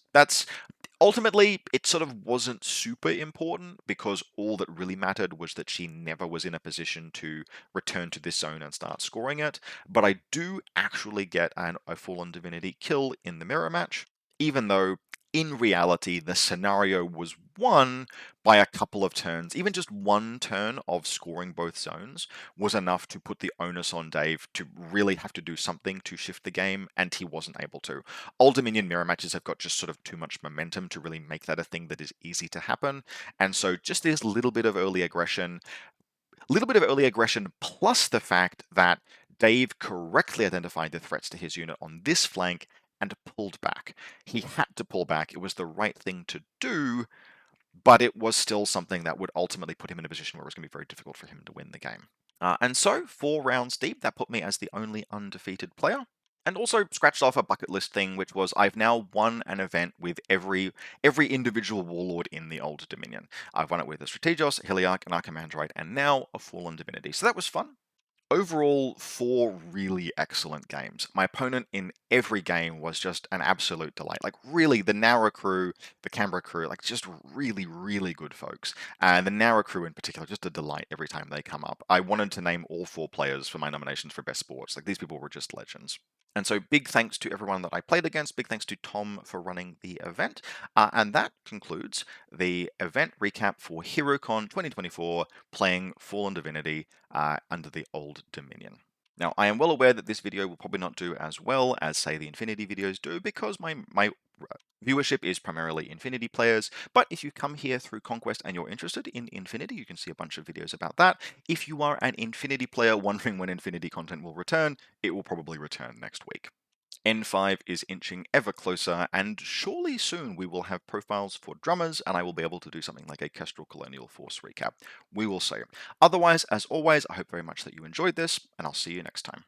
Speaker 1: ultimately, it sort of wasn't super important, because all that really mattered was that she never was in a position to return to this zone and start scoring it. But I do actually get a Fallen Divinity kill in the mirror match, even though in reality the scenario was won by a couple of turns. Even just one turn of scoring both zones was enough to put the onus on Dave to really have to do something to shift the game, and he wasn't able to. Old Dominion mirror matches have got just sort of too much momentum to really make that a thing that is easy to happen, and so just this little bit of early aggression, plus the fact that Dave correctly identified the threats to his unit on this flank and pulled back. He had to pull back. It was the right thing to do, but it was still something that would ultimately put him in a position where it was going to be very difficult for him to win the game. And so, 4 rounds deep, that put me as the only undefeated player. And also scratched off a bucket list thing, which was I've now won an event with every individual warlord in the Old Dominion. I've won it with a Strategos, Heliarch, an Archimandrite, and now a Fallen Divinity. So that was fun. Overall, 4 really excellent games. My opponent in every game was just an absolute delight. Like, really, the Nara crew, the Canberra crew, like, just really, really good folks. And the Nara crew in particular, just a delight every time they come up. I wanted to name all 4 players for my nominations for Best Sports. Like, these people were just legends. And so big thanks to everyone that I played against. Big thanks to Tom for running the event. And that concludes the event recap for Herocon 2024, playing Fallen Divinity under the Old Dominion. Now, I am well aware that this video will probably not do as well as, say, the Infinity videos do, because my viewership is primarily Infinity players, but if you come here through Conquest and you're interested in Infinity, you can see a bunch of videos about that. If you are an Infinity player wondering when Infinity content will return, it will probably return next week. N5 is inching ever closer, and surely soon we will have profiles for drummers, and I will be able to do something like a Kestrel Colonial Force recap. We will see. Otherwise, as always, I hope very much that you enjoyed this, and I'll see you next time.